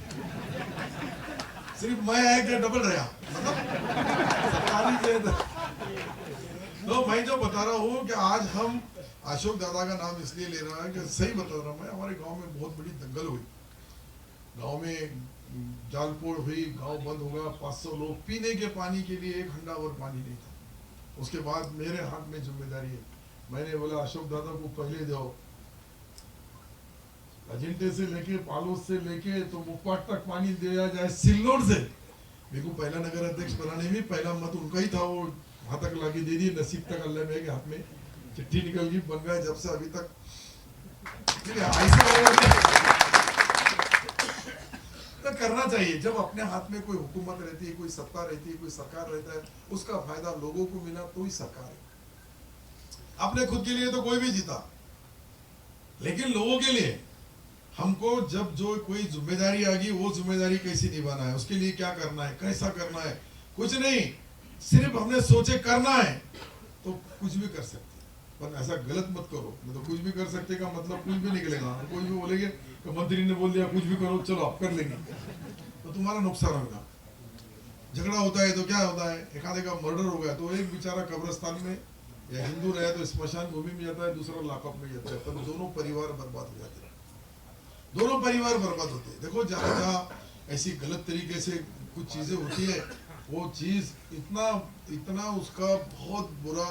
सिर्फ मैं आया क्या डबल रहा, मतलब तो मैं जो बता रहा हूँ कि आज हम अशोक दादा का नाम इसलिए ले रहा है कि सही बता रहा हूँ मैं, हमारे गांव में बहुत बड़ी दंगल हुई, गांव में जालपोड़ हुई, गांव बंद होगा, 500 लोग, पीने के पानी के लिए 1 हंडा और पानी नहीं था, उसके बाद मेरे हाथ में जिम्मेदारी है, मैंने बोला अशोक दादा को पहले दो, अजिंटे से लेके पालोद से लेके तो मुप्पाट तक पानी दिया जाए सिल्लोड से, मेरे को पहला नगर अध्यक्ष बनाने में पहला मत उनका ही था, वो वहां तक लाके दे दी, नसीब तक अल्लाह में के हाथ में चिट्ठी निकल गई, बन गया, जब से अभी तक तो करना चाहिए, जब अपने हाथ में कोई हुकूमत रहती है, कोई सत्ता रहती है, कोई सरकार रहता है, उसका फायदा लोगों को मिला तो ही सरकार है, अपने खुद के लिए तो कोई भी जीता, लेकिन लोगों के लिए हमको जब जो कोई जिम्मेदारी आ गई, वो जिम्मेदारी कैसे निभाना है, उसके लिए क्या करना है, कैसा करना है, कुछ नहीं, सिर्फ हमने सोचे करना है तो कुछ भी कर सकते। पर ऐसा गलत मत करो, मतलब कुछ भी कर सकते का मतलब कुछ भी निकलेगा। कोई भी बोलेंगे कि मंत्री ने बोल दिया कुछ भी करो, चलो आप कर लेंगे, तो तुम्हारा नुकसान होगा। झगड़ा होता है तो क्या होता है, एक आधे का मर्डर हो गया तो एक बेचारा कब्रिस्तान में, या हिंदू रहे तो स्मशान भूमि में जाता है, दूसरा लॉकअप में जाता है, पर दोनों परिवार बर्बाद हो जाते हैं, दोनों परिवार बर्बाद होते हैं। देखो जहाँ जहाँ ऐसी गलत तरीके से कुछ चीजें होती है, वो चीज इतना इतना उसका बहुत बुरा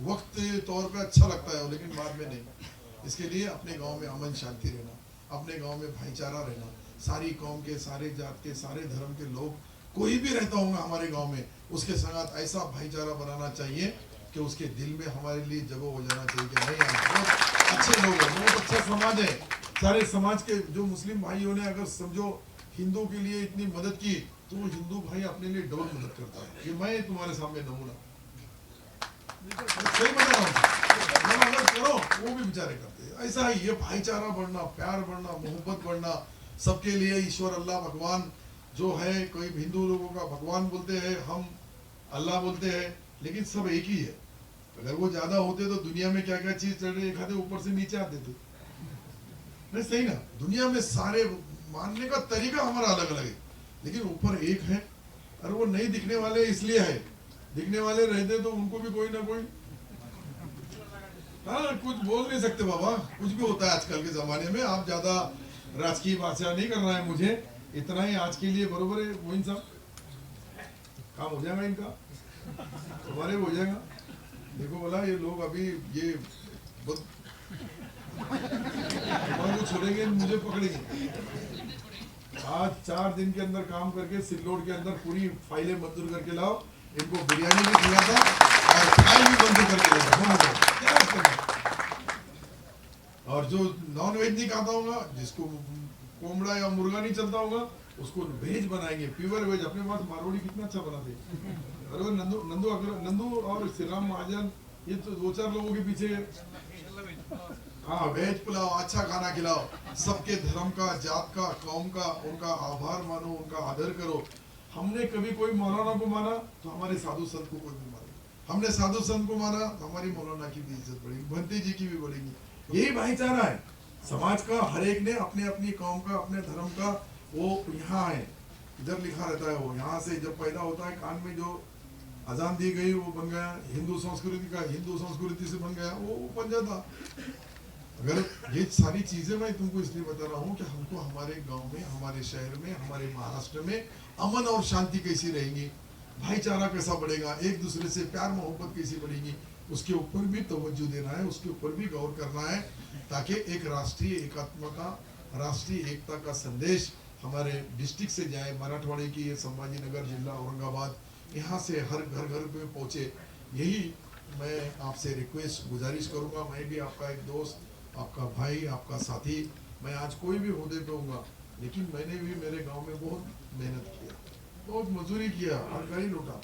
वक्त तौर पे अच्छा लगता है, लेकिन बाद में नहीं। इसके लिए अपने गांव में अमन शांति रहना, अपने गांव में भाईचारा रहना, सारी कौम के, सारे जात के, सारे धर्म के लोग, कोई भी रहता होगा हमारे गांव में, उसके साथ ऐसा भाईचारा बनाना चाहिए कि उसके दिल में हमारे लिए जगह हो जाना चाहिए कि नहीं यार बहुत अच्छे लोग हैं, बहुत अच्छा समाज है। सारे समाज के जो मुस्लिम भाइयों ने अगर समझो हिंदू के लिए इतनी मदद की, तो वो हिंदू भाई अपने लिए डबल मदद करता है। ये मैं तुम्हारे सामने नमूना सही बता रहा हूँ, अगर करो वो भी बेचारे करते हैं। ऐसा ही ये भाईचारा बढ़ना, प्यार बढ़ना, मोहब्बत बढ़ना, सबके लिए ईश्वर अल्लाह भगवान जो है, कोई हिंदू लोगों का भगवान बोलते हैं, हम अल्लाह बोलते हैं, लेकिन सब एक ही है। अगर वो ज्यादा होते तो दुनिया में क्या क्या चीज चल रही है, एक आधे ऊपर से नीचे आते थे, नहीं सही ना। दुनिया में सारे मानने का तरीका हमारा अलग अलग है, लेकिन ऊपर एक है। और वो नहीं दिखने वाले इसलिए है, दिखने वाले रहते तो उनको भी कोई ना कोई, हाँ कुछ बोल नहीं सकते बाबा, कुछ भी होता है आजकल के जमाने में। आप ज्यादा राजकीय भाषा नहीं करना है मुझे, इतना ही आज के लिए बरोबर है। मोइन साहब काम हो जाएगा इनका, तुम्हारे हो जाएगा। देखो बोला ये लोग अभी ये तुम्हारे छोड़ेंगे, मुझे पकड़ेंगे। आज 4 दिन के अंदर काम करके सिल्लोड के अंदर पूरी फाइलें मंजूर करके लाओ, इनको बिरयानी भी खिलाता और फाइल भी मंजूर करके लाओ। और जो नॉन वेज नहीं खाता होगा, जिसको कोमड़ा या मुर्गा नहीं चलता होगा, उसको वेज बनाएंगे, प्योर वेज। अपने पास मारवाड़ी कितना अच्छा बनाते हैं, अरे नंदू नंदू नंदू और श्री राम महाजन, ये तो 2-4 लोगों के पीछे। हाँ वेज पुलाव, अच्छा खाना खिलाओ, सबके धर्म का, जात का, कौम का, उनका आभार मानो, उनका आदर करो। हमने कभी कोई मौलाना को माना तो हमारे साधु संत को कोई भी माने, हमने साधु संत को माना तो हमारी मौलाना की भी इज्जत बढ़ेगी, भंती जी की भी बढ़ेगी। यही भाईचारा है समाज का। हर एक ने अपने अपनी कौम का, अपने धर्म का, वो यहाँ है, इधर लिखा रहता है। वो यहाँ से जब पैदा होता है, कान में जो अजान दी गई वो बन गया हिंदू संस्कृति का, हिंदू संस्कृति से बन गया वो बन जाता। अगर ये सारी चीजें मैं तुमको इसलिए बता रहा हूँ कि हमको हमारे गांव में, हमारे शहर में, हमारे महाराष्ट्र में अमन और शांति कैसी रहेंगी, भाईचारा कैसा बढ़ेगा, एक दूसरे से प्यार मोहब्बत कैसी बढ़ेगी, उसके ऊपर भी तवज्जो देना है, उसके ऊपर भी गौर करना है, ताकि एक राष्ट्रीय एकात्म का, राष्ट्रीय एकता का संदेश हमारे डिस्ट्रिक्ट से जाए, मराठवाड़े की ये संभाजीनगर जिला औरंगाबाद, यहाँ से हर घर घर में पहुँचे। यही मैं आपसे रिक्वेस्ट गुजारिश करूँगा। मैं भी आपका एक दोस्त, आपका भाई, आपका साथी, मैं आज कोई भी ओहदे पे हूँगा, लेकिन मैंने भी मेरे गांव में बहुत मेहनत किया, बहुत मजदूरी किया, हर कहीं लूटा,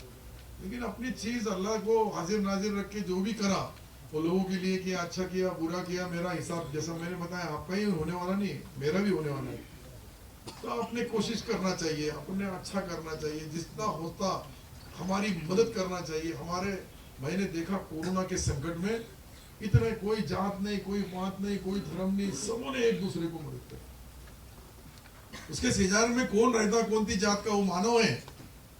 लेकिन अपनी चीज अल्लाह को हाजिर नाजिर रख के जो भी करा वो लोगों के लिए किया, अच्छा किया, बुरा किया, मेरा हिसाब जैसा मैंने बताया आपका ही होने वाला नहीं, मेरा भी होने वाला है। तो अपने कोशिश करना चाहिए, अपने अच्छा करना चाहिए, जितना होता हमारी मदद करना चाहिए। हमारे मैंने देखा कोरोना के संकट में इतने कोई जात नहीं, कोई बात नहीं, कोई धर्म नहीं, सबों ने एक दूसरे को मदद करी। उसके सेजार में कौन रहता, कौन सी जात का वो मानव है,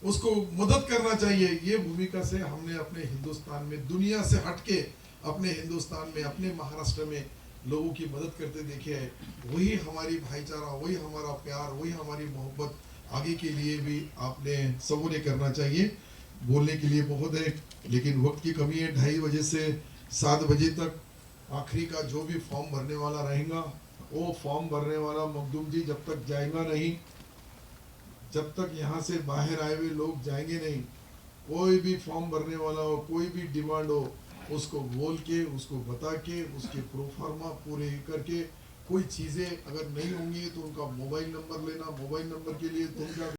उसको मदद करना चाहिए। ये भूमिका से हमने अपने हिंदुस्तान में, दुनिया से हटके अपने हिंदुस्तान में, अपने महाराष्ट्र में लोगों की मदद करते देखे है। वही हमारी भाईचारा, वही हमारा प्यार, वही हमारी मोहब्बत आगे के लिए भी आपने सबों ने करना चाहिए। बोलने के लिए बहुत है, लेकिन वक्त की कमी है। 2:30 बजे से 7 बजे तक आखिरी का जो भी फॉर्म भरने वाला रहेगा, वो फॉर्म भरने वाला मखदूम जी जब तक जाएगा नहीं, जब तक यहाँ से बाहर आए हुए लोग जाएंगे नहीं, कोई भी फॉर्म भरने वाला हो, कोई भी डिमांड हो, उसको बोल के, उसको बता के, उसके प्रोफार्मा पूरे करके, कोई चीज़ें अगर नहीं होंगी तो उनका मोबाइल नंबर लेना, मोबाइल नंबर के लिए तुम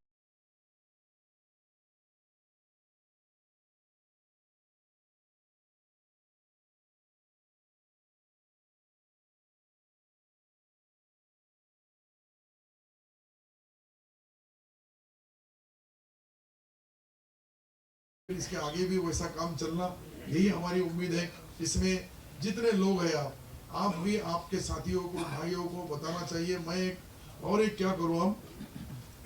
इसके आगे भी वैसा काम चलना, यही हमारी उम्मीद है। इसमें जितने लोग हैं आप भी आपके साथियों को, भाइयों को बताना चाहिए। मैं एक क्या करूँ, हम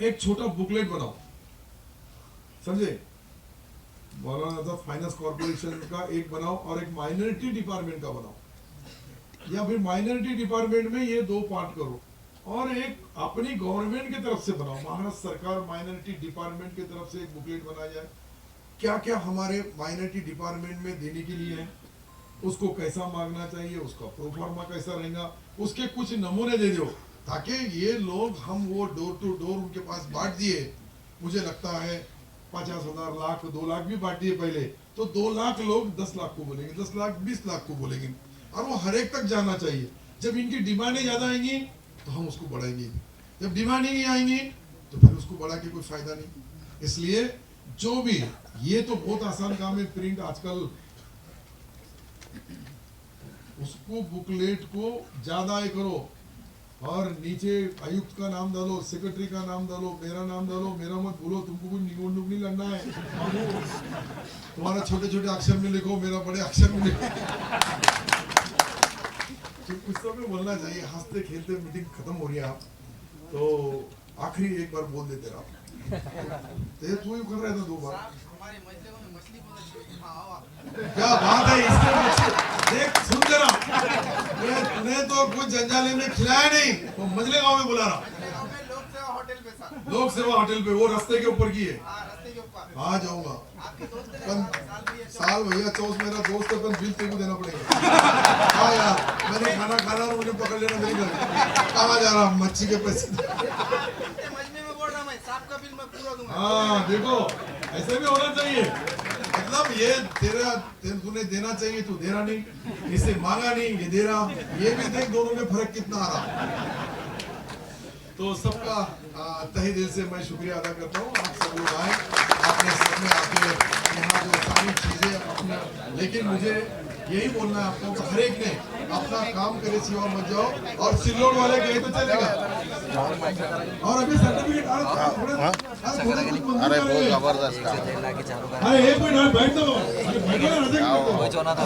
एक छोटा बुकलेट बनाओ, समझे, मौलाना आजाद फाइनेंस कॉर्पोरेशन का एक बनाओ और एक माइनॉरिटी डिपार्टमेंट का बनाओ, या फिर माइनॉरिटी डिपार्टमेंट में ये 2 पार्ट करो और एक अपनी गवर्नमेंट की तरफ से बनाओ, महाराष्ट्र सरकार माइनॉरिटी डिपार्टमेंट की तरफ से एक बुकलेट बनाया जाए, क्या क्या हमारे माइनॉरिटी डिपार्टमेंट में देने के लिए है, उसको कैसा मांगना चाहिए, उसका प्रोफार्मा कैसा रहेगा, उसके कुछ नमूने दे दो, ताकि ये लोग, हम वो डोर टू डोर उनके पास बांट दिए। मुझे लगता है 50,000 लाख 2 लाख भी बांट दिए पहले, तो 2 लाख लोग 10 लाख को बोलेंगे, 10 लाख 20 लाख को बोलेंगे, और वो हर एक तक जाना चाहिए। जब इनकी डिमांडें ज्यादा आएंगी तो हम उसको बढ़ाएंगे, जब डिमांड ही नहीं आएंगी तो फिर उसको बढ़ा के कोई फायदा नहीं। इसलिए जो भी, ये तो बहुत आसान काम है, प्रिंट आजकल, उसको बुकलेट को ज्यादा ही करो और नीचे आयुक्त का नाम डालो, सेक्रेटरी का नाम डालो, मेरा नाम डालो, मेरा मत बोलो, तुमको कुछ निगुंडुक नहीं लड़ना है, तुम्हारा छोटे छोटे अक्षर में लिखो, मेरा बड़े अक्षर में लिखो। तो कुछ तो भी बोलना चाहिए। हंसते खेलते मीटिंग खत्म हो रही है, आप तो आखिरी एक बार बोल देते रहो। तो तू ही कर रहा था 2 बार, हमारे मजले में मछली को क्या बात है, इसके देख सुन जरा, तूने तो कुछ जंजाले में खिलाया नहीं, वो मजले गांव में बुला रहा, लोक सेवा होटल पे सर, लोक सेवा होटल पे, वो रास्ते के ऊपर की है। रास्ते के ऊपर आ जाऊंगा, आपके दोस्त ने साल भैया 24 मेरा दोस्त है, पर बिल तेरे देना पड़ेगा। हाँ यार, मैंने खाना खाना और मुझे पकड़ लेना मेरी घर, कहाँ जा रहा, मच्छी के पैसे। मजमे में बोल रहा मैं, साहब का बिल मैं पूरा दूंगा। हाँ देखो, ऐसे भी होना चाहिए, मतलब ये तेरा तूने देना चाहिए, तू दे रहा नहीं, इसे मांगा नहीं, ये दे रहा, ये भी देख दोनों में फर्क कितना आ रहा। तो सबका तहे दिल से मैं शुक्रिया अदा करता हूँ। आप सब लोग आए, आपने सबने आके यहाँ जो सारी चीजें अपना, लेकिन मुझे यही बोलना है आपको, हर एक ने अपना काम करे, सिवा मत जाओ, और सिल्लोड वाले गए तो चलेगा। और अभी सर्टिफिकेट, अरे बहुत जबरदस्त, अरे एक मिनट बैठ दो, वो जो ना था